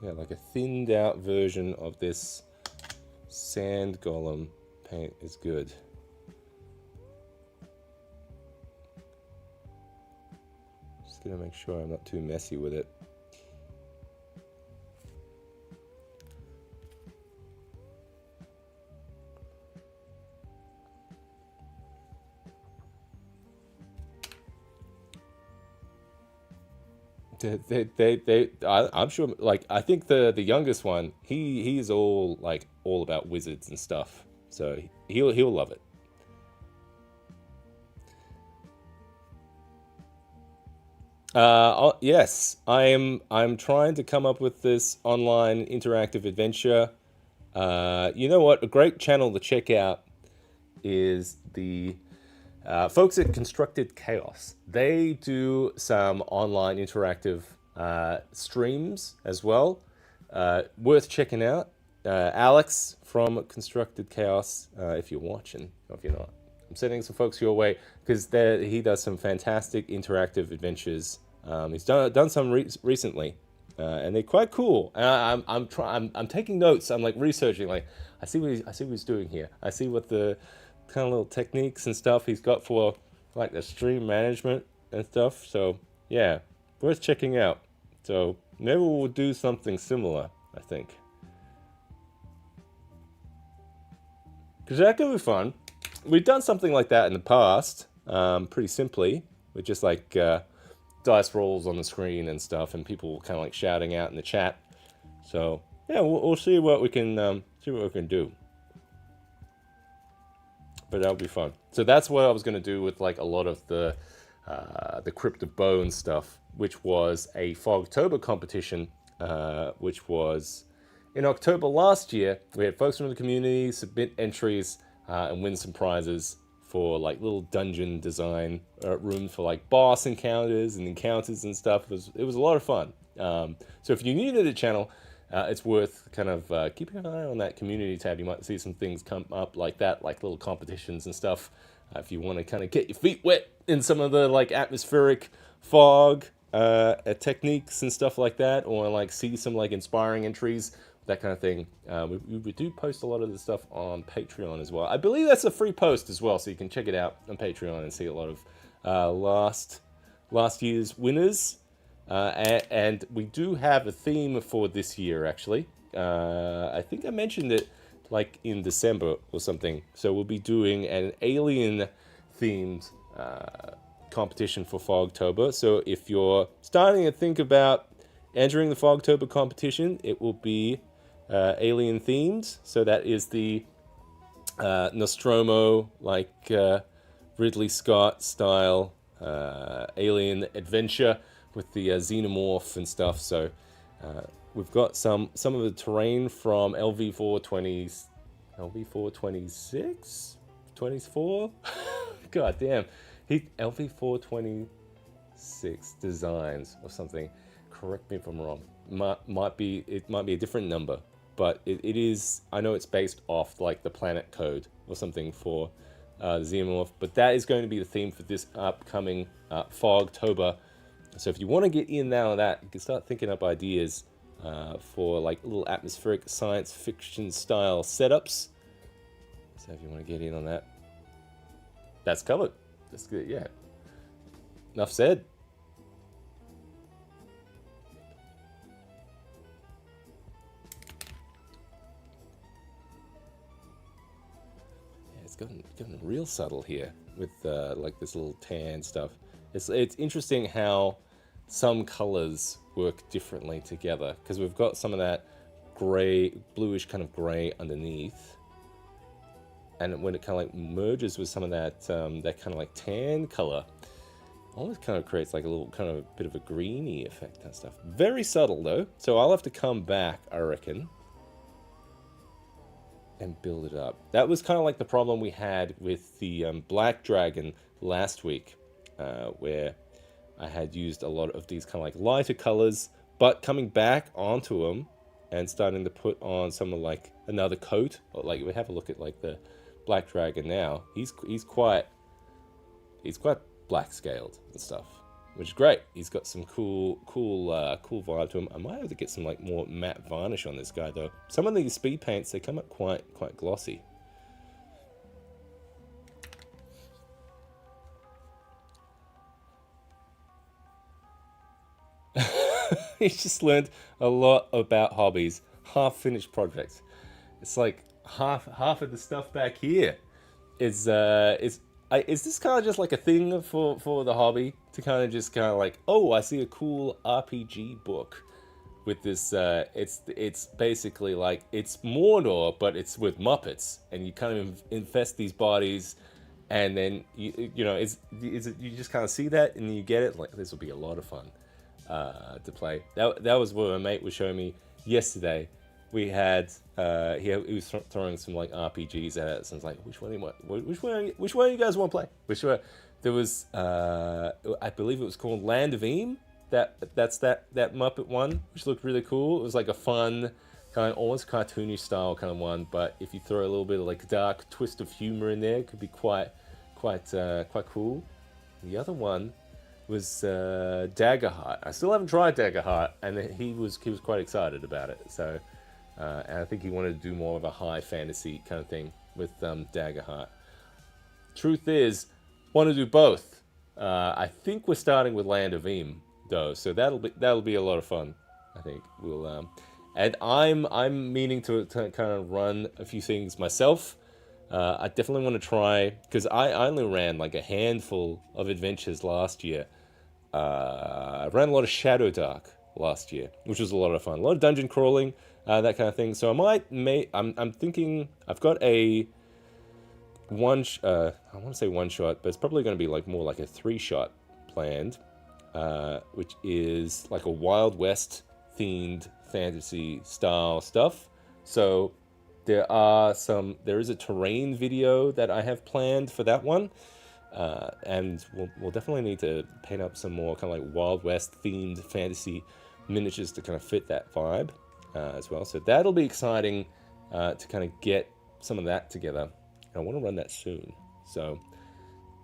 yeah, like a thinned out version of this sand golem paint is good. Just gonna make sure I'm not too messy with it. I'm sure. Like, I think the youngest one, he's all about wizards and stuff. So he'll love it. Yes, I'm trying to come up with this online interactive adventure. You know what? A great channel to check out is the folks at Constructed Chaos. They do some online interactive streams as well. Worth checking out. Alex from Constructed Chaos, if you're watching, or if you're not. I'm sending some folks your way because he does some fantastic interactive adventures. He's done some recently, and they're quite cool. And I'm taking notes. I'm like researching. Like I see what he's doing here. I see what the kind of little techniques and stuff he's got for like the stream management and stuff. So yeah, worth checking out. So maybe we'll do something similar, I think, because that could be fun. We've done something like that in the past, pretty simply, with just like dice rolls on the screen and stuff, and people kind of like shouting out in the chat. So yeah, we'll see what we can do. But that'll be fun. So that's what I was going to do with like a lot of the Crypt of Bones stuff, which was a Fogtober competition, which was in October last year. We had folks from the community submit entries and win some prizes for like little dungeon design rooms for like boss encounters and stuff. It was a lot of fun. So if you're new to the channel, it's worth kind of keeping an eye on that community tab. You might see some things come up like that, like little competitions and stuff. If you want to kind of get your feet wet in some of the like atmospheric fog techniques and stuff like that, or like see some like inspiring entries that kind of thing. We do post a lot of the stuff on Patreon as well. I believe that's a free post as well, so you can check it out on Patreon and see a lot of last year's winners. And we do have a theme for this year, actually. I think I mentioned it like in December or something. So we'll be doing an alien themed competition for Fogtober. So if you're starting to think about entering the Fogtober competition, it will be alien themed. So that is the Nostromo, like Ridley Scott style alien adventure with the xenomorph and stuff. So we've got some of the terrain from LV420s, LV426, 24. God damn, LV426 designs or something. Correct me if I'm wrong. Might be a different number, but it is. I know it's based off like the planet code or something for the xenomorph. But that is going to be the theme for this upcoming Fogtober. So if you want to get in now on that, you can start thinking up ideas for like little atmospheric science fiction style setups. So if you want to get in on that, that's covered. That's good, yeah. Enough said. Yeah, it's gotten real subtle here with like this little tan stuff. It's interesting how some colors work differently together, because we've got some of that gray, bluish kind of gray underneath, and when it kind of like merges with some of that that kind of like tan color, almost kind of creates like a little kind of bit of a greeny effect and stuff. Very subtle though, so I'll have to come back, I reckon, and build it up. That was kind of like the problem we had with the Black Dragon last week, where I had used a lot of these kind of like lighter colors, but coming back onto them and starting to put on some of like another coat. Like we have a look at like the Black Dragon now. He's quite black scaled and stuff, which is great. He's got some cool vibe to him. I might have to get some like more matte varnish on this guy though. Some of these speed paints, they come up quite glossy. He's just learned a lot about hobbies. Half-finished projects. It's like half of the stuff back here is this kind of just like a thing for the hobby to kind of just kind of like, oh, I see a cool RPG book with this. It's basically like it's Mordor, but it's with Muppets, and you kind of infest these bodies, and then you know you just kind of see that and you get it. Like this will be a lot of fun to play. That was what my mate was showing me yesterday. We had he was throwing some like RPGs at us, and it's like, which one do you guys want to play? Which one? There was I believe it was called Land of Eam. That's that Muppet one, which looked really cool. It was like a fun kind of almost cartoonish style kind of one, but if you throw a little bit of like dark twist of humor in there, it could be quite cool. The other one was Daggerheart. I still haven't tried Daggerheart, and he was quite excited about it. So, and I think he wanted to do more of a high fantasy kind of thing with Daggerheart. Truth is, want to do both. I think we're starting with Land of Eam though, so that'll be a lot of fun. I think we'll and I'm meaning to kind of run a few things myself. I definitely want to try, because I only ran like a handful of adventures last year. I ran a lot of Shadow Dark last year, which was a lot of fun. A lot of dungeon crawling, that kind of thing. So I'm thinking I've got a I want to say one shot, but it's probably going to be like more like a 3-shot planned, which is like a Wild West themed fantasy style stuff. So there is a terrain video that I have planned for that one, and we'll definitely need to paint up some more kind of like Wild West themed fantasy miniatures to kind of fit that vibe as well. So that'll be exciting to kind of get some of that together. I want to run that soon. So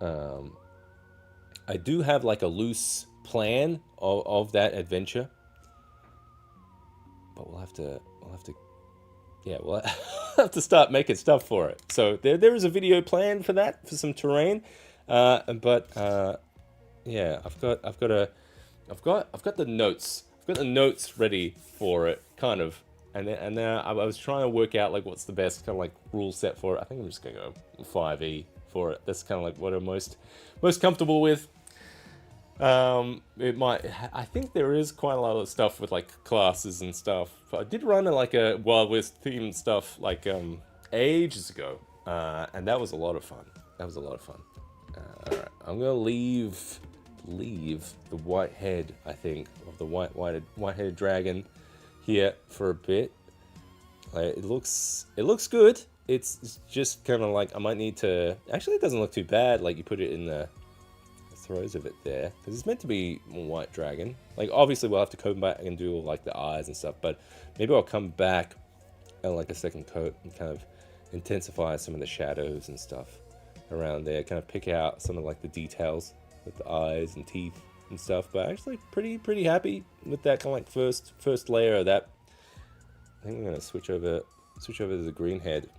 I do have like a loose plan of that adventure, but we'll have to yeah, well, I have to start making stuff for it. So there is a video planned for that, for some terrain, but yeah, I've got the notes. I've got the notes ready for it, kind of. And then I was trying to work out like what's the best kind of like rule set for it. I think I'm just gonna go 5e for it. That's kind of like what I'm most comfortable with. It might. I think there is quite a lot of stuff with like classes and stuff. But I did run like a Wild West themed stuff like ages ago, and that was a lot of fun. That was a lot of fun. All right, I'm gonna leave the white head, I think, of the white-headed dragon here for a bit. It looks good. It's just kind of like I might need to. Actually, it doesn't look too bad. Like you put it in the throes of it there, because it's meant to be a white dragon. Like obviously we'll have to come back and do all like the eyes and stuff, but maybe I'll come back and like a second coat and kind of intensify some of the shadows and stuff around there, kind of pick out some of like the details with the eyes and teeth and stuff. But actually pretty happy with that kind of like first layer of that. I think I'm gonna switch over to the green head.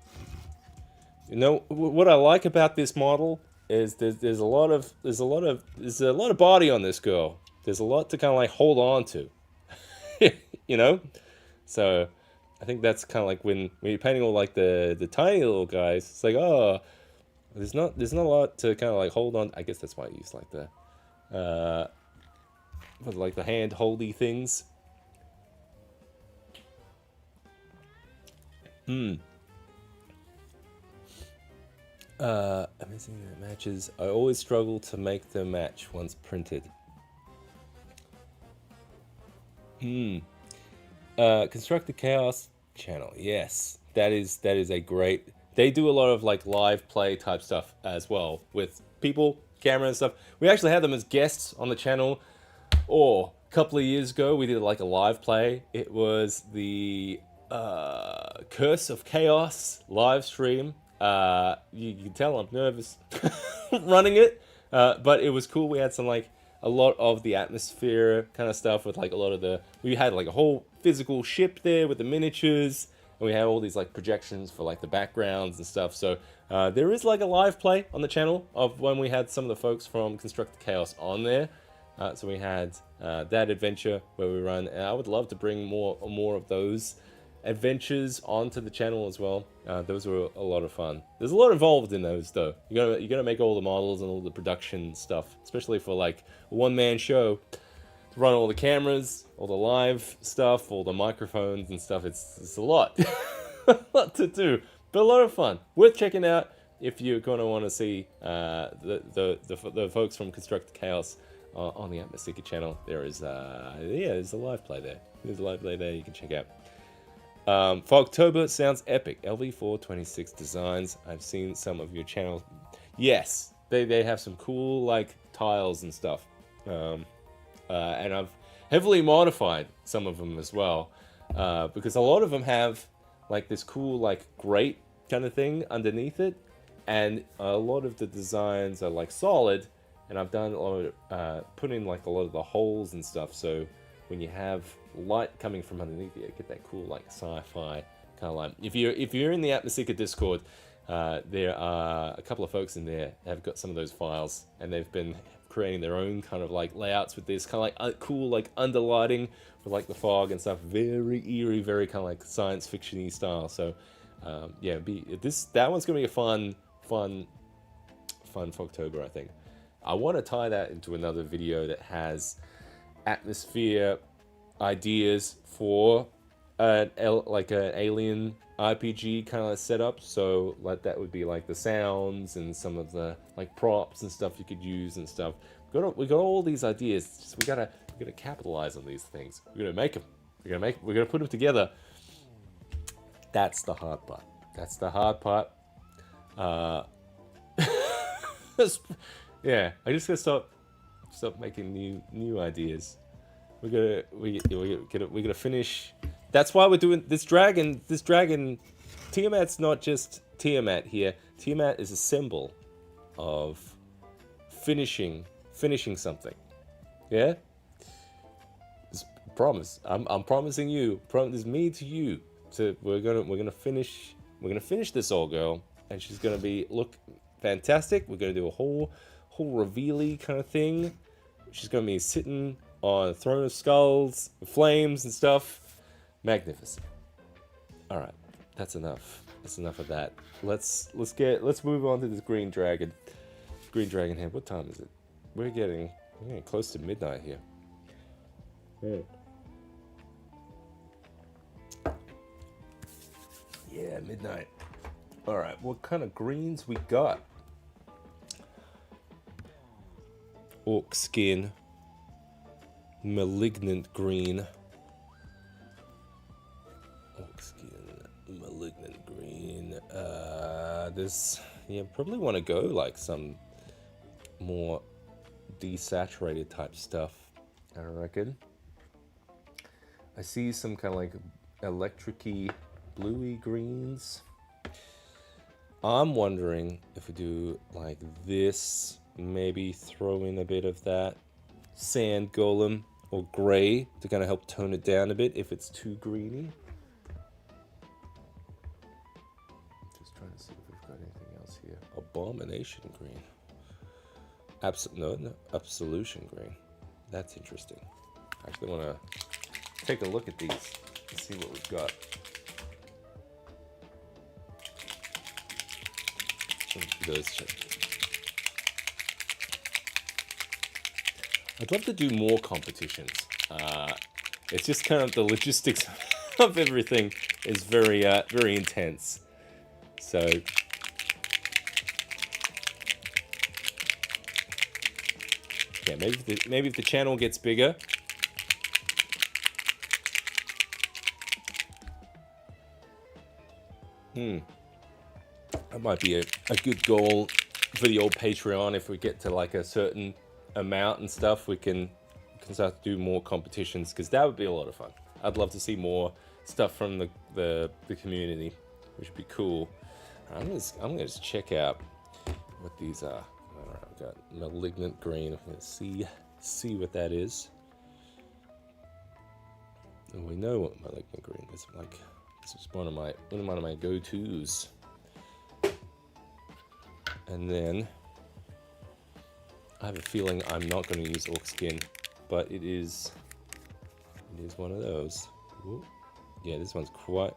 You know what I like about this model is there's a lot of body on this girl. There's a lot to kind of like hold on to, you know. So I think that's kind of like when you're painting all like the tiny little guys. It's like, oh, there's not a lot to kind of like hold on. I guess that's why I use like the hand holdy things. Amazing matches. I always struggle to make them match once printed. Construct the Chaos channel. Yes, that is a great. They do a lot of like live play type stuff as well with people, camera and stuff. We actually had them as guests on the channel. Or a couple of years ago, we did like a live play. It was the Curse of Chaos live stream. You can tell I'm nervous running it, but it was cool. We had some like a lot of the Atmoseeker kind of stuff with like a lot of we had like a whole physical ship there with the miniatures, and we had all these like projections for like the backgrounds and stuff. So there is like a live play on the channel of when we had some of the folks from Construct the Chaos on there. So we had that adventure where we run, and I would love to bring more of those adventures onto the channel as well. Those were a lot of fun. There's a lot involved in those though. You gotta make all the models and all the production stuff, especially for like a one-man show. To run all the cameras, all the live stuff, all the microphones and stuff. It's a lot, a lot to do, but a lot of fun. Worth checking out if you're gonna want to see the folks from Construct Chaos on the Atmoseeker channel. There's a live play there. There's a live play there you can check out. For October, sounds epic. LV426 designs. I've seen some of your channels. Yes, they have some cool like tiles and stuff. And I've heavily modified some of them as well, because a lot of them have like this cool like grate kind of thing underneath it, and a lot of the designs are like solid, and I've done a lot of put in like a lot of the holes and stuff, so when you have light coming from underneath you get that cool like sci-fi kind of light. If you're in the Atmoseeker Discord, there are a couple of folks in there that have got some of those files, and they've been creating their own kind of like layouts with this kind of like cool like underlighting with like the fog and stuff. Very eerie, very kind of like science fiction-y style. So yeah, that one's gonna be a fun for October, I think. I want to tie that into another video that has atmosphere ideas for an alien RPG kind of setup. So like that would be like the sounds and some of the like props and stuff you could use and stuff. We got all these ideas. Just we gotta capitalize on these things. We're gonna make them. We're gonna put them together. That's the hard part. That's the hard part. Yeah, I just gotta stop making new ideas. We're gonna finish. That's why we're doing this dragon. This dragon, Tiamat's not just Tiamat here. Tiamat is a symbol of finishing something. Yeah. Promise. I'm promising you. This is me to you. we're gonna finish this old girl, and she's gonna look fantastic. We're gonna do a whole reveal-y kind of thing. She's gonna be sitting on a throne of skulls, flames and stuff. Magnificent. All right, that's enough. That's enough of that. Let's move on to this green dragon. Green dragon head. What time is it? We're getting close to midnight here. Yeah, midnight. All right, what kind of greens we got? Orc skin. Malignant green. Orc skin. Malignant green. Probably want to go like some more desaturated type stuff, I reckon. I see some kind of like electric-y, bluey greens. I'm wondering if we do like this, maybe throw in a bit of that sand golem or gray to kind of help tone it down a bit if it's too greeny. Just trying to see if we've got anything else here. Abomination green. No, absolution green. That's interesting. I actually want to take a look at these and see what we've got. I'd love to do more competitions. It's just kind of the logistics of everything is very intense. So yeah, maybe if the channel gets bigger. That might be a good goal for the old Patreon. If we get to like a certain amount and stuff, we can start to do more competitions, because that would be a lot of fun. I'd love to see more stuff from the community, which would be cool. I'm gonna just check out what these are. All right, I've got malignant green. I'm gonna see what that is. And we know what malignant green is. Like, this is one of my go-tos. And then I have a feeling I'm not going to use orc skin, but it is one of those. Ooh. Yeah, this one's quite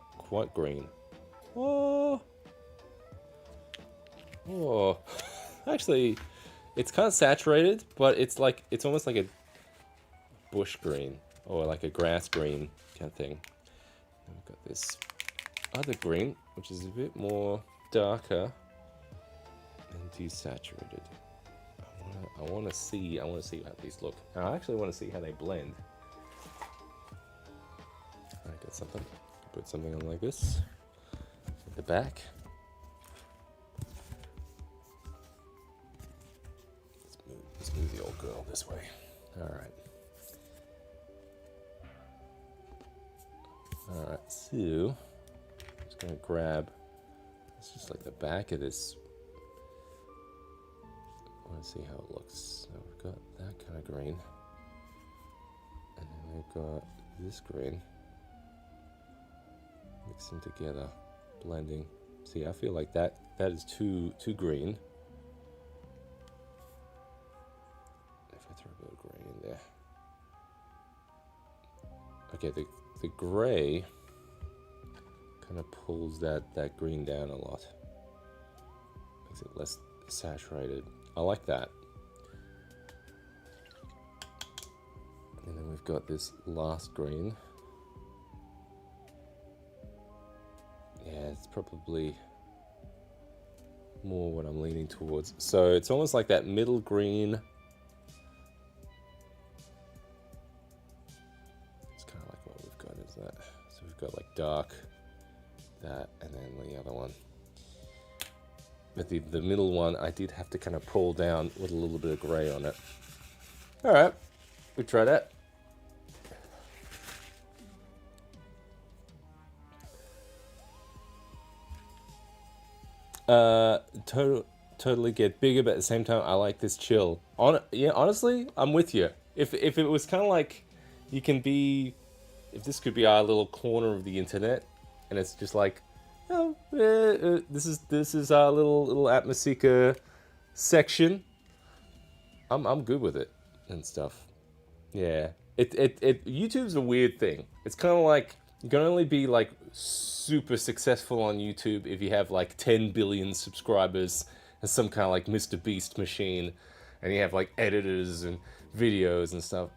green. Oh, actually, it's kind of saturated, but it's almost like a bush green or like a grass green kind of thing. And we've got this other green, which is a bit more darker and desaturated. I want to see how these look. I actually want to see how they blend. I got something. Put something on like this at the back. Let's move the old girl this way. All right, so I'm just gonna grab, it's just like the back of this. I want to see how it looks. So we've got that kind of green, and then we've got this green. Mix them together, blending. See, I feel like that is too green. If I throw a bit of gray in there. Okay, the gray kind of pulls that green down a lot. Makes it less saturated. I like that. And then we've got this last green. Yeah, it's probably more what I'm leaning towards. So it's almost like that middle green. It's kind of like what we've got, is that? So we've got like dark, that, and then the other one. But the middle one, I did have to kind of pull down with a little bit of gray on it. All right, we try that. Totally get bigger, but at the same time, I like this chill. Honestly, I'm with you. If it was kind of like, if this could be our little corner of the internet, and it's just like, oh, this is our little Atmoseeker section. I'm good with it and stuff. Yeah. YouTube's a weird thing. It's kind of like you can only be like super successful on YouTube if you have like 10 billion subscribers and some kind of like Mr. Beast machine, and you have like editors and videos and stuff.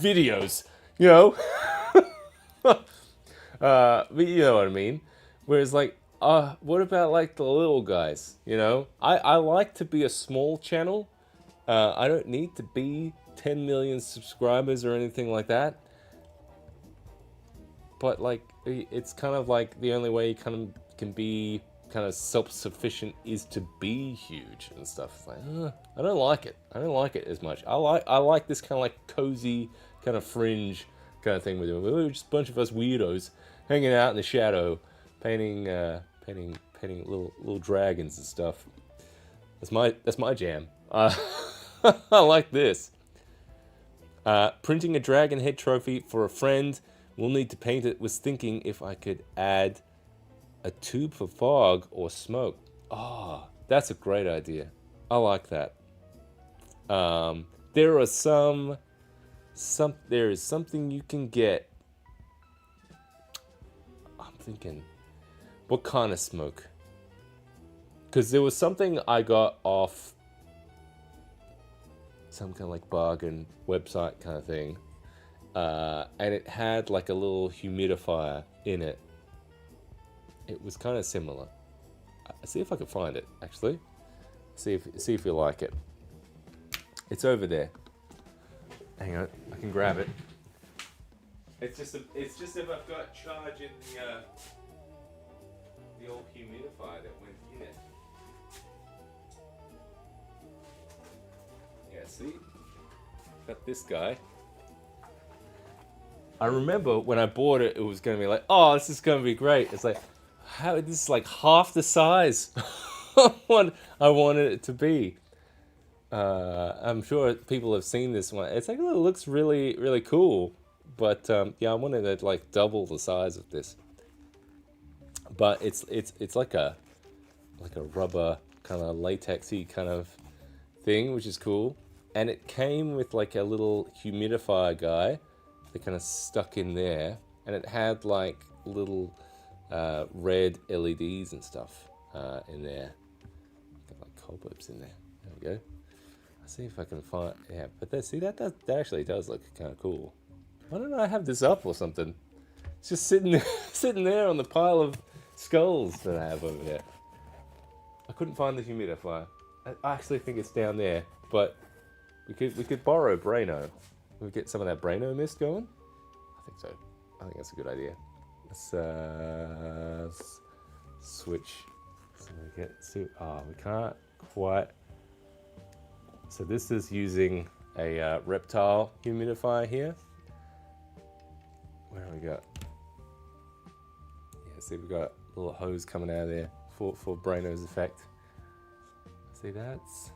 Videos, you know. But you know what I mean. Whereas like, what about like the little guys? You know, I like to be a small channel. I don't need to be 10 million subscribers or anything like that. But like, it's kind of like the only way you kind of can be kind of self-sufficient is to be huge and stuff. It's like, I don't like it. I don't like it as much. I like this kind of like cozy kind of fringe kind of thing we're just a bunch of us weirdos hanging out in the shadow, painting little dragons and stuff. That's my jam. I like this. Printing a dragon head trophy for a friend. We'll need to paint it. Was thinking if I could add a tube for fog or smoke. Oh, that's a great idea. I like that. There is something you can get. I'm thinking, what kind of smoke? Because there was something I got off some kind of like bargain website kind of thing. And it had like a little humidifier in it. It was kind of similar. See if I can find it, actually. See if you like it. It's over there. Hang on, I can grab it. It's just if I've got charge in the old humidifier that went in it. Yeah, see? Got this guy. I remember when I bought it, it was going to be like, oh, this is going to be great. It's like, this is like half the size of what I wanted it to be. I'm sure people have seen this one. It's like, oh, it looks really, really cool. But yeah, I wanted it like double the size of this. But it's like a rubber kind of latexy kind of thing, which is cool. And it came with like a little humidifier guy. They kind of stuck in there, and it had like little red LEDs and stuff in there. Got like cobwebs in there. There we go. I'll see if I can find. Yeah, but that actually does look kind of cool. Why don't I have this up or something? It's just sitting there on the pile of skulls that I have over here. I couldn't find the humidifier. I actually think it's down there, but we could borrow Braino. We'll get some of that Braino mist going. I think so. I think that's a good idea. Let's switch. So we can't quite. So this is using a reptile humidifier here. Where have we got? Yeah, see we've got a little hose coming out of there for Braino's effect. See, that's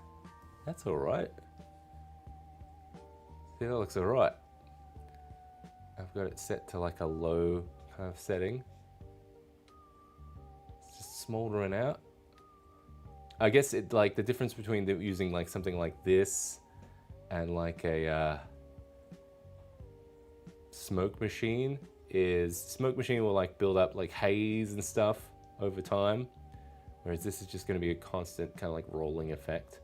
all right. See, that looks all right. I've got it set to like a low kind of setting. It's just smoldering out. I guess it like the difference between using like something like this and like a smoke machine is smoke machine will like build up like haze and stuff over time, whereas this is just going to be a constant kind of like rolling effect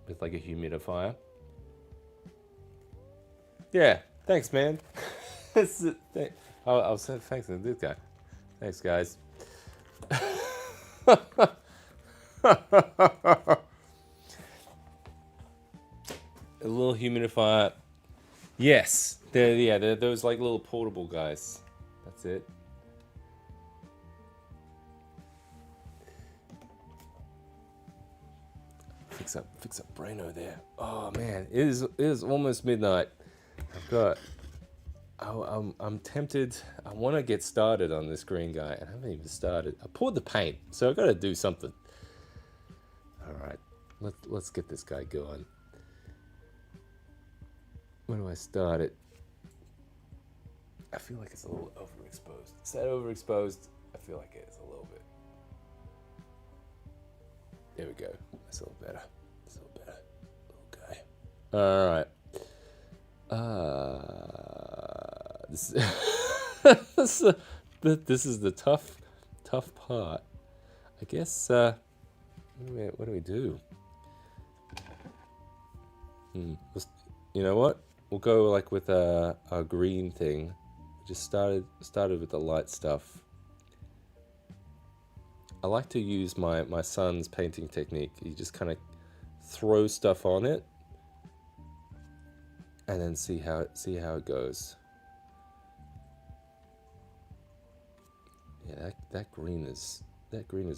with like a humidifier. Yeah, thanks, man. I'll say thanks to this guy. Thanks, guys. A little humidifier. Yes, they're those like little portable guys. That's it. Fix up Braino there. Oh man, it is almost midnight. I'm tempted. I want to get started on this green guy, and I haven't even started. I poured the paint, so I've got to do something. All right, let's get this guy going. Where do I start it? I feel like it's a little overexposed. Is that overexposed? I feel like it is a little bit. There we go. That's a little better. That's a little better. Little guy. All right. This this is the tough part. I guess. What do we do? You know what? We'll go like with a green thing. Just started with the light stuff. I like to use my son's painting technique. You just kind of throw stuff on it, and then see how it goes. Yeah, that green is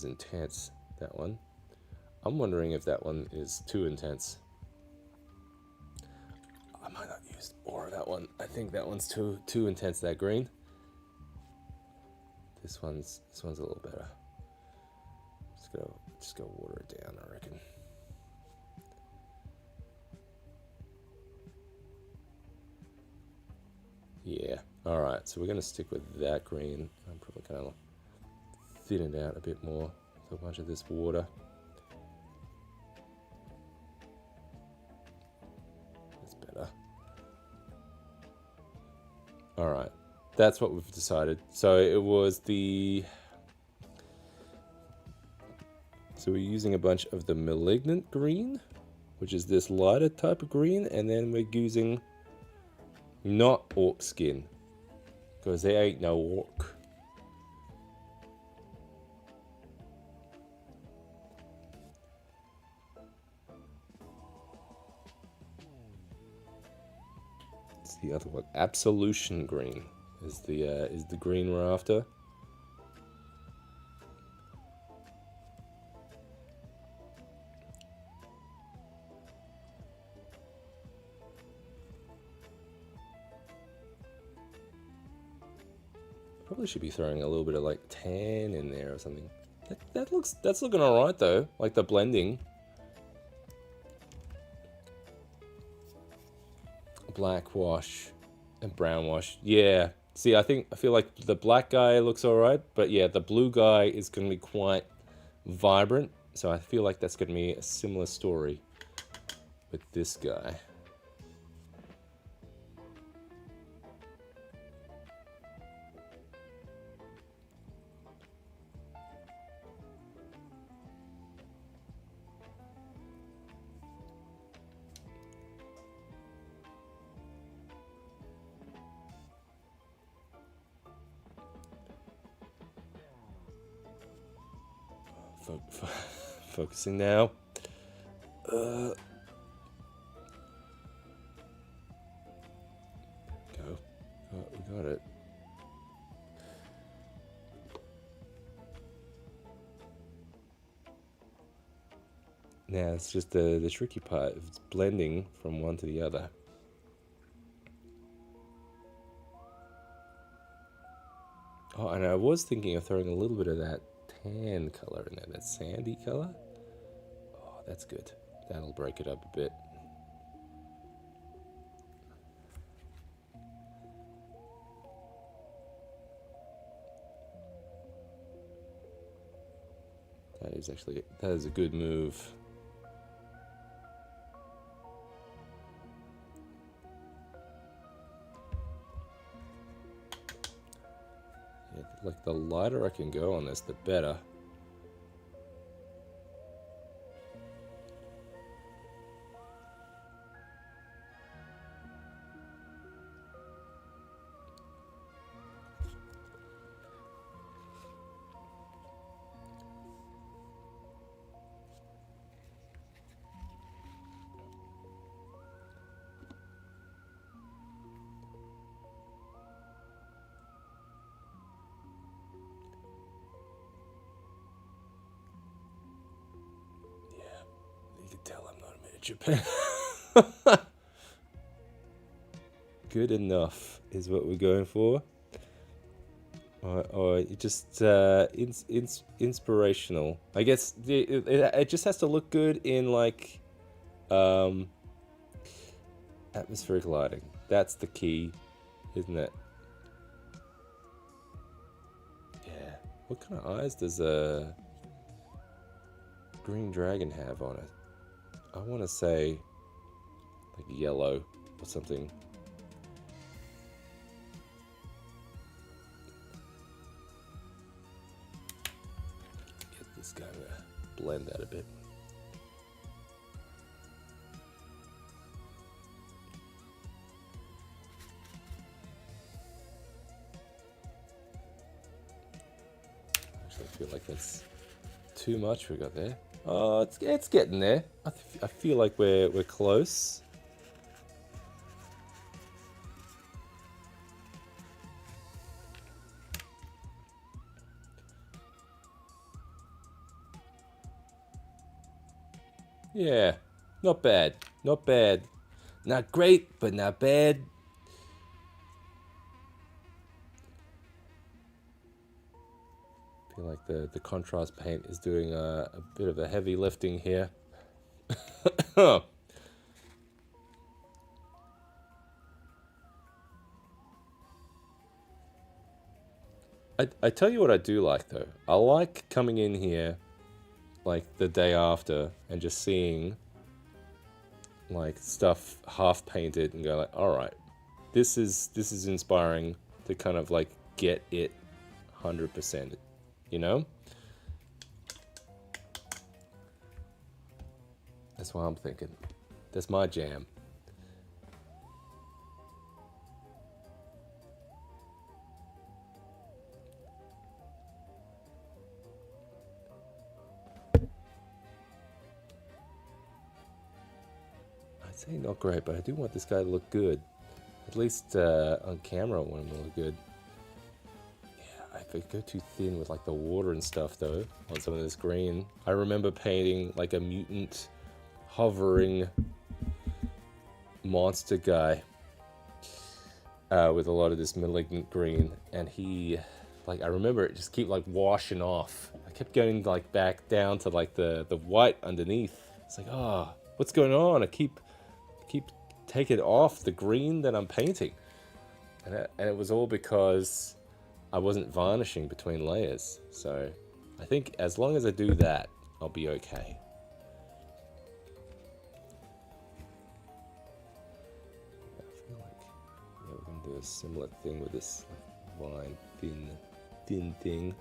intense. That one. I'm wondering if that one is too intense. I might not use more of that one. I think that one's too intense. That green. This one's a little better. Just go water it down, I reckon. Yeah. All right. So we're gonna stick with that green. I'm probably gonna thin it out a bit more with a bunch of this water. That's better. All right. That's what we've decided. So it was the. So we're using a bunch of the malignant green, which is this lighter type of green, and then we're using not orc skin, because there ain't no orc. It's the other one. Absolution green is the green we're after. Probably should be throwing a little bit of like tan in there or something. That's looking all right though. Like the blending. Black wash and brown wash. Yeah. See, I feel like the black guy looks all right, but yeah, the blue guy is going to be quite vibrant. So I feel like that's going to be a similar story with this guy. Focusing now. Go. Oh, we got it. Now it's just the tricky part. It's blending from one to the other. Oh, and I was thinking of throwing a little bit of that tan color in there, that sandy color. Oh, that's good. That'll break it up a bit. That is a good move. Yeah, like the lighter I can go on this, the better. Tell I'm not a miniature pen. Good enough is what we're going for. Or just inspirational. I guess it just has to look good in like atmospheric lighting. That's the key, isn't it? What kind of eyes does a green dragon have on it? I want to say like yellow or something. Get this guy to blend that a bit. Actually, I feel like that's too much we got there. Oh, it's getting there. I feel like we're close. Yeah, not bad. Not bad. Not great, but not bad. I feel like the contrast paint is doing a bit of a heavy lifting here. I tell you what I do like though. I like coming in here like the day after and just seeing like stuff half painted and go like, all right, this is inspiring to kind of like get it 100%, you know? That's what I'm thinking. That's my jam. I'd say not great, but I do want this guy to look good. At least on camera I want him to look good. Yeah, if I go too thin with like the water and stuff though, on some of this green. I remember painting like a mutant hovering monster guy with a lot of this malignant green, and he, like, I remember it just keep like washing off. I kept going like back down to like the white underneath. It's like, oh, what's going on? I keep taking off the green that I'm painting, and it was all because I wasn't varnishing between layers. So I think as long as I do that, I'll be okay. Do a similar thing with this line, thin thing.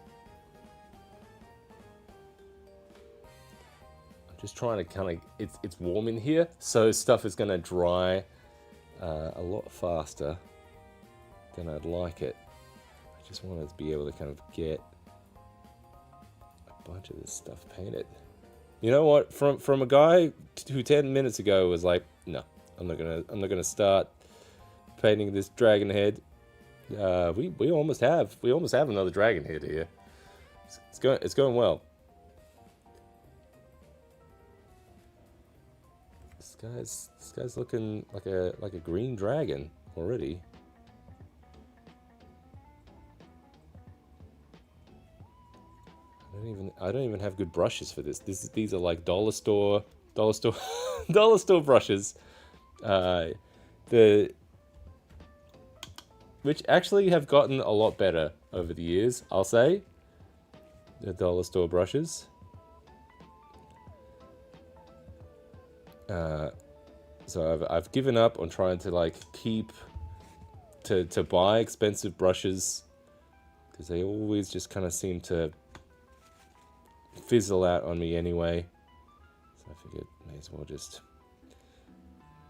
I'm just trying to kind of, it's warm in here, so stuff is going to dry a lot faster than I'd like it. I just wanted to be able to kind of get a bunch of this stuff painted. You know what? From a guy who 10 minutes ago was like, no, I'm not gonna start painting this dragon head. We almost have another dragon head here. It's going well. This guy's looking like a green dragon already. I don't even have good brushes for this. These are like dollar store dollar store brushes. Which actually have gotten a lot better over the years, I'll say. The dollar store brushes. So I've given up on trying to like to buy expensive brushes, because they always just kind of seem to fizzle out on me anyway. So I figured may as well just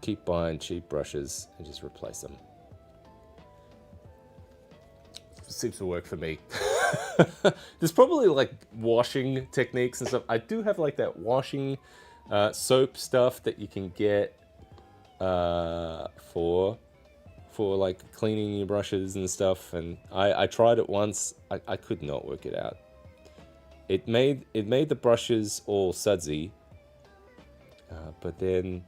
keep buying cheap brushes and just replace them. Seems to work for me. There's probably like washing techniques and stuff. I do have like that washing soap stuff that you can get for like cleaning your brushes and stuff, and I tried it once. I could not work it out. It made the brushes all sudsy, but then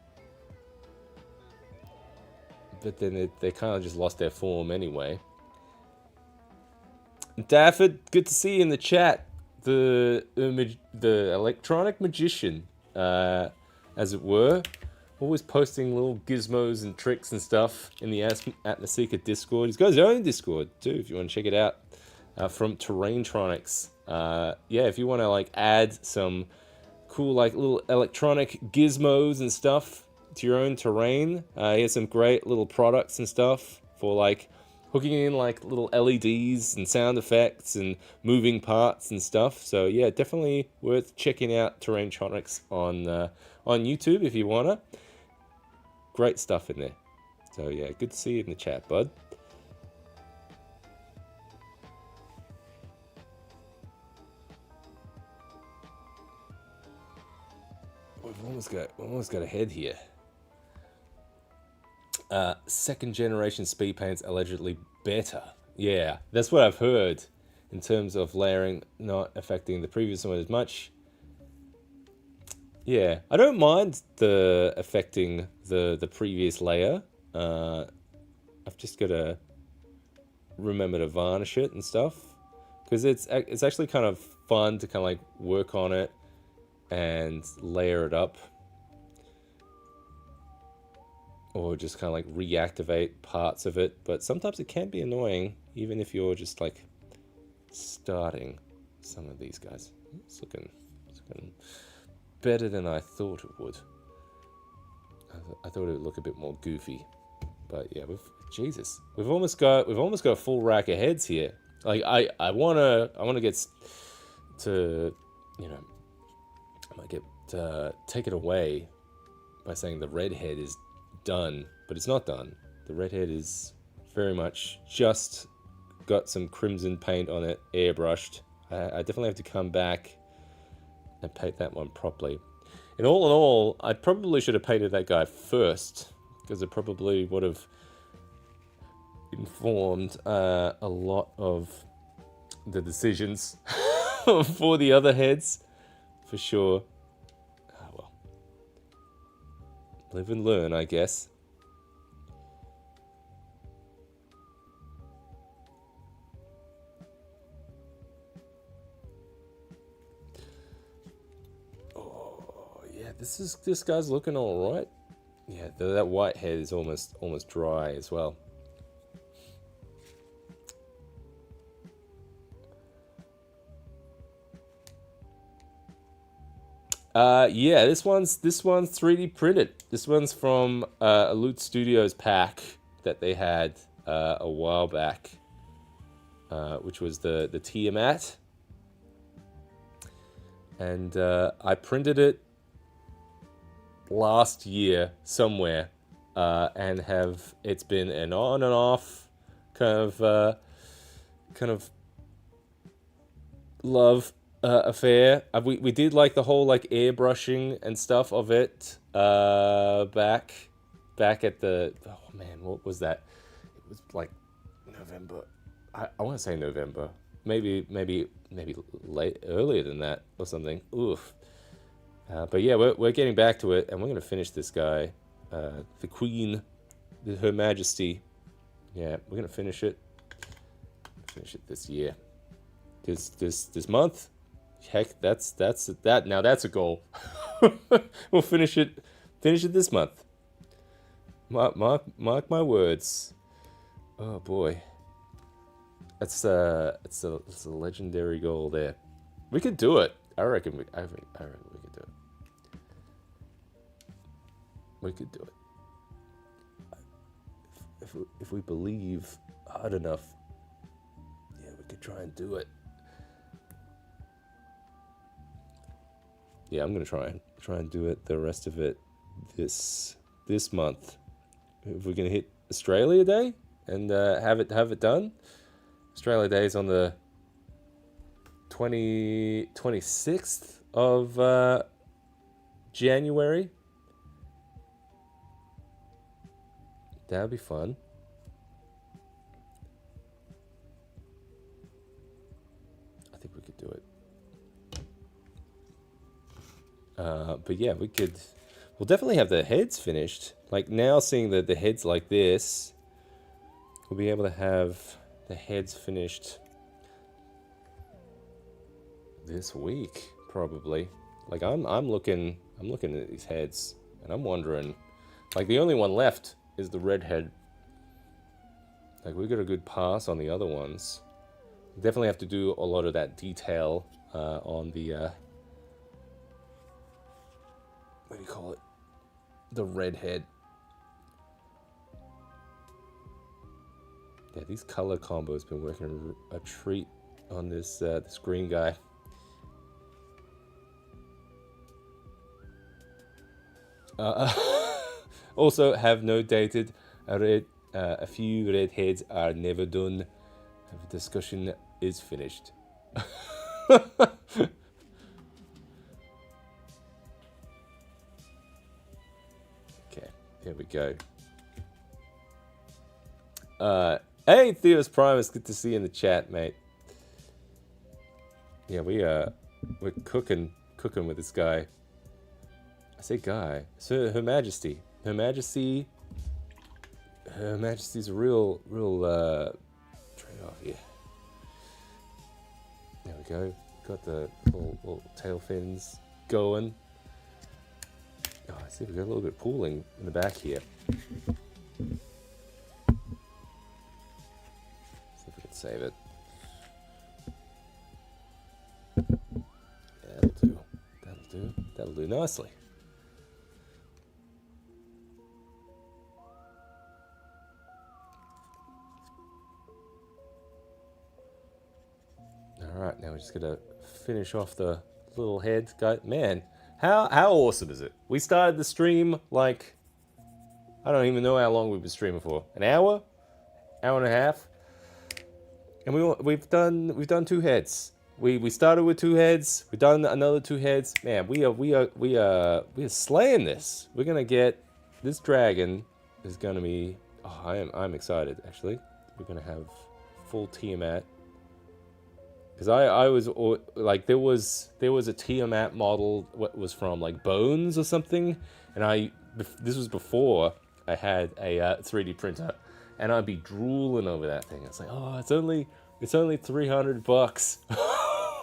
they kind of just lost their form anyway. Dafford, good to see you in the chat. The electronic magician, as it were, always posting little gizmos and tricks and stuff in the Atmoseeker Discord. He's got his own Discord too, if you want to check it out, from Terraintronics. Yeah, if you want to like add some cool like little electronic gizmos and stuff to your own terrain, here's some great little products and stuff for like hooking in like little LEDs and sound effects and moving parts and stuff. So yeah, definitely worth checking out Terraintronics on YouTube if you wanna. Great stuff in there. So yeah, good to see you in the chat, bud. We've almost got ahead here. Second generation speed paint's allegedly better. Yeah, that's what I've heard in terms of layering not affecting the previous one as much. Yeah, I don't mind the affecting the previous layer. I've just got to remember to varnish it and stuff, because it's actually kind of fun to kind of like work on it and layer it up, or just kind of like reactivate parts of it. But sometimes it can be annoying, even if you're just like starting some of these guys. It's looking better than I thought it would. I thought it would look a bit more goofy, but yeah, we've almost got a full rack of heads here. Like I wanna get to, you know, I might get take it away by saying the red head is done, but it's not done. The red head is very much just got some crimson paint on it, airbrushed. I definitely have to come back and paint that one properly. And all in all, I probably should have painted that guy first, because it probably would have informed a lot of the decisions for the other heads, for sure. Oh, well. Live and learn, I guess. This guy's looking all right. Yeah, that white head is almost dry as well. Yeah, this one's 3D printed. This one's from a Loot Studios pack that they had a while back, which was the Tiamat, and I printed it last year somewhere, and it's been an on and off kind of love affair. We did like the whole like airbrushing and stuff of it back at the, oh man, what was that? It was like November. I want to say November, maybe earlier than that or something. Oof. But yeah, we're getting back to it, and we're gonna finish this guy, the Queen, Her Majesty. Yeah, we're gonna finish it. Finish it this year. This month. Heck, that's that. Now that's a goal. We'll finish it this month. Mark my words. Oh boy, it's a legendary goal there. We could do it. I reckon we could do it. We could do it. If we believe hard enough, yeah, we could try and do it. Yeah, I'm gonna try and do it. The rest of it this month. If we're gonna hit Australia Day and have it done. Australia Day is on the 26th of January. That would be fun. I think we could do it. But yeah, we'll definitely have the heads finished. Like now, seeing the heads like this, we'll be able to have the heads finished this week, probably. Like I'm looking at these heads, and I'm wondering, like the only one left is the red head. Like we got a good pass on the other ones. Definitely have to do a lot of that detail on the what do you call it? The red head. Yeah, these color combos been working a treat on this green guy. Also, have notated a few redheads are never done. The discussion is finished. Okay, here we go. Hey, Theos Primus, good to see you in the chat, mate. Yeah, we're cooking with this guy. I say guy. So Her Majesty. Her Majesty's a real trade-off here. There we go. Got the little tail fins going. Oh, I see we got a little bit of pooling in the back here. See if we can save it. Yeah, that'll do. That'll do nicely. Alright, now we're just gonna finish off the little head guy. Man, how awesome is it? We started the stream like, I don't even know how long we've been streaming for. An hour? Hour and a half? And we've done 2 heads. We started with 2 heads. We've done another 2 heads. Man, we are slaying this. We're gonna get this dragon is gonna be. Oh, I'm excited actually. We're gonna have full Tiamat. Because I was like there was a Tiamat model. What was from like Bones or something, and this was before I had a 3D printer, and I'd be drooling over that thing. It's like, oh, it's only $300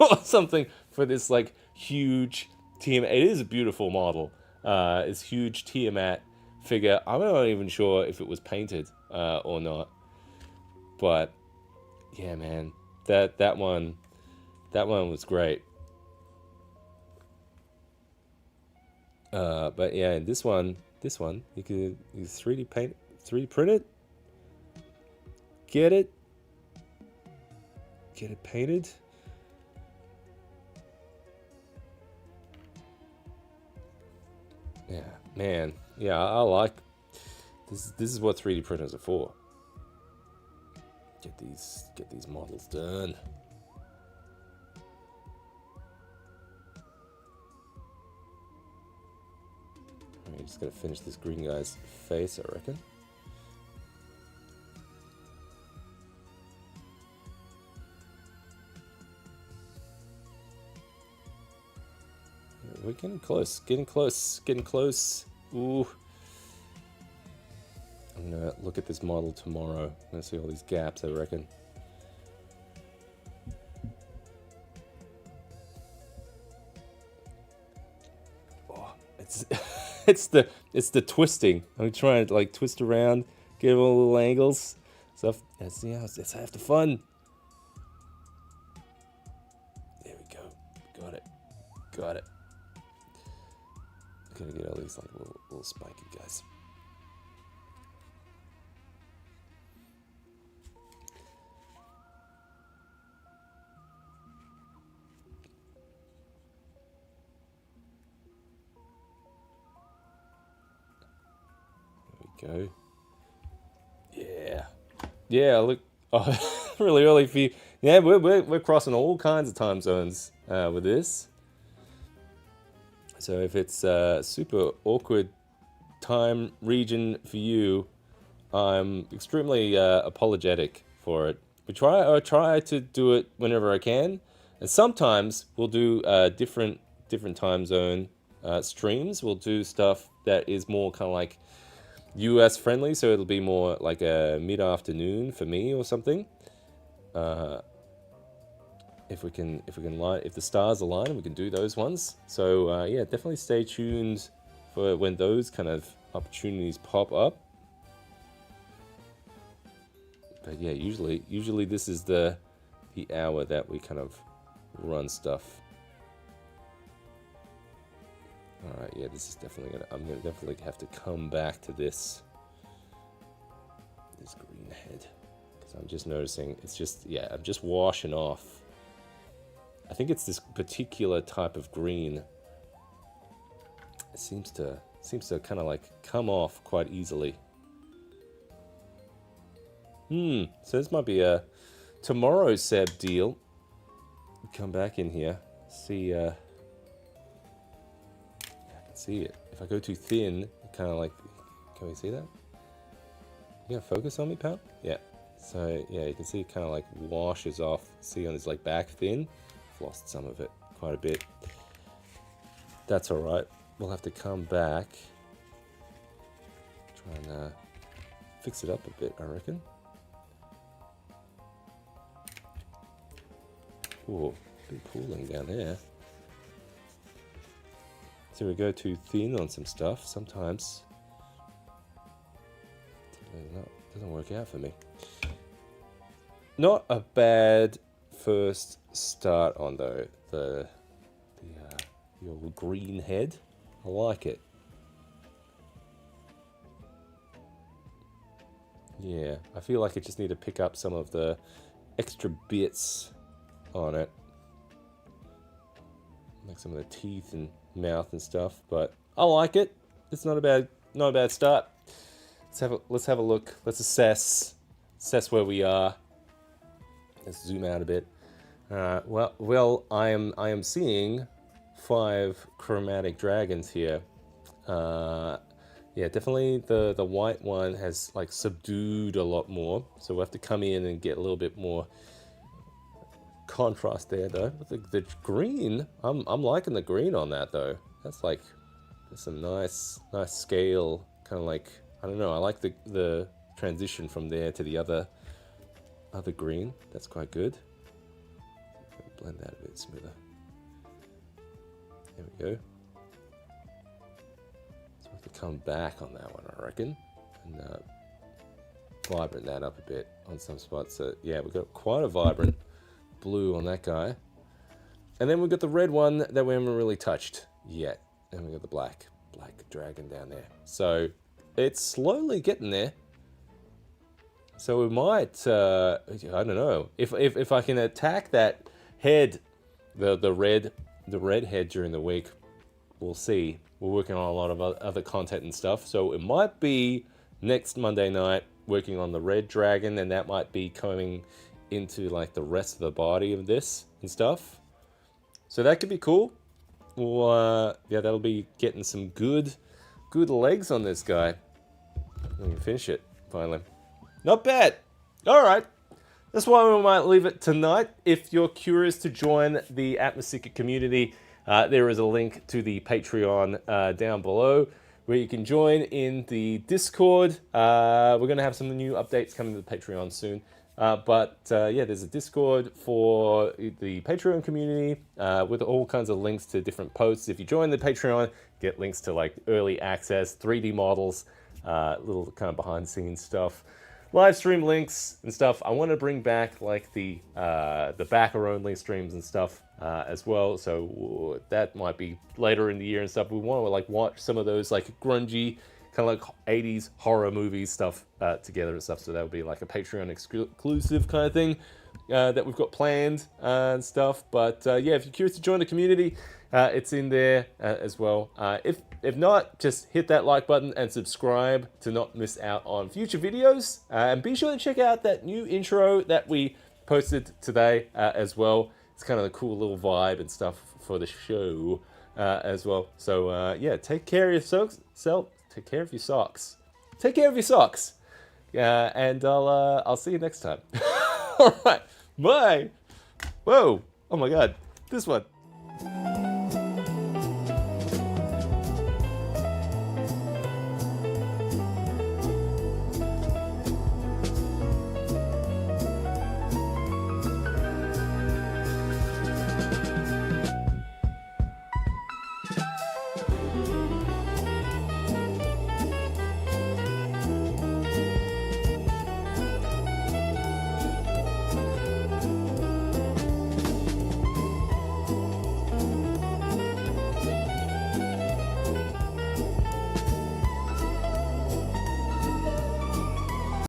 or something for this like huge Tiamat. It is a beautiful model. It's huge Tiamat figure. I'm not even sure if it was painted or not, but yeah, man, that one was great. But yeah, this one you can 3D print it, get it painted. Yeah, man. Yeah, I like this. This is what 3D printers are for. Get these models done. Alright, just gotta finish this green guy's face, I reckon. We're getting close. Ooh. I'm gonna look at this model tomorrow. I'm gonna see all these gaps, I reckon. Oh, it's the twisting. I'm trying to like twist around, get all the little angles. Stuff. It's half the fun. There we go. Got it. Gonna get all these like little spiky guys. There we go. Yeah. Look, oh, really early for you. Yeah, we're crossing all kinds of time zones with this. So if it's a super awkward time region for you, I'm extremely apologetic for it. I try to do it whenever I can, and sometimes we'll do different time zone streams. We'll do stuff that is more kind of like US friendly, so it'll be more like a mid-afternoon for me or something. If the stars align, we can do those ones. So yeah, definitely stay tuned for when those kind of opportunities pop up. But yeah, usually this is the the hour that we kind of run stuff. Alright, yeah, this is definitely I'm gonna definitely have to come back to this green head. Because I'm just noticing, it's just, yeah, I'm just washing off. I think it's this particular type of green. It seems to kind of like come off quite easily. So this might be a tomorrow Seb deal. Come back in here, see, I can see it. If I go too thin, it kind of like, can we see that? You gonna focus on me, pal? Yeah. So yeah, you can see it kind of like washes off. See on this like back thin? I've lost some of it, quite a bit. That's all right. We'll have to come back. Try and fix it up a bit, I reckon. Ooh, a bit pooling down there. So we go too thin on some stuff sometimes. Doesn't work out for me. Not a bad first start on though. Your green head. I like it. Yeah, I feel like I just need to pick up some of the extra bits on it, like some of the teeth and mouth and stuff. But I like it. It's not a bad start. Let's have a look. Let's assess where we are. Let's zoom out a bit. Well, I am seeing 5 chromatic dragons here. Yeah, definitely the white one has like subdued a lot more. So we'll have to come in and get a little bit more contrast there though. But the green, I'm liking the green on that though. That's like, there's some nice scale, kind of like, I don't know, I like the transition from there to the other green. That's quite good. Blend that a bit smoother. There we go. So I have to come back on that one, I reckon, and vibrant that up a bit on some spots. So yeah, we've got quite a vibrant blue on that guy. And then we've got the red one that we haven't really touched yet. And we've got the black dragon down there. So it's slowly getting there. So we might, I don't know, if I can attack that head, the red head during the week, we'll see. We're working on a lot of other content and stuff. So it might be next Monday night working on the red dragon, and that might be coming into like the rest of the body of this and stuff. So that could be cool. Well, yeah, that'll be getting some good legs on this guy. We can finish it finally. Not bad. All right. That's why we might leave it tonight. If you're curious to join the Atmoseeker community, there is a link to the Patreon down below where you can join in the Discord. We're going to have some new updates coming to the Patreon soon. Yeah, there's a Discord for the Patreon community with all kinds of links to different posts. If you join the Patreon, get links to like early access, 3D models, little kind of behind the scenes stuff, live stream links and stuff. I want to bring back like the backer only streams and stuff as well. So that might be later in the year and stuff. We want to like watch some of those like grungy kind of like 80s horror movies stuff together and stuff. So that would be like a Patreon exclusive kind of thing that we've got planned and stuff. But yeah, if you're curious to join the community, it's in there as well. If not, just hit that like button and subscribe to not miss out on future videos. And be sure to check out that new intro that we posted today as well. It's kind of a cool little vibe and stuff for the show as well. So yeah, take care of yourselves. Take care of your socks. Take care of your socks. And I'll see you next time. All right. Bye. Whoa. Oh my God. This one.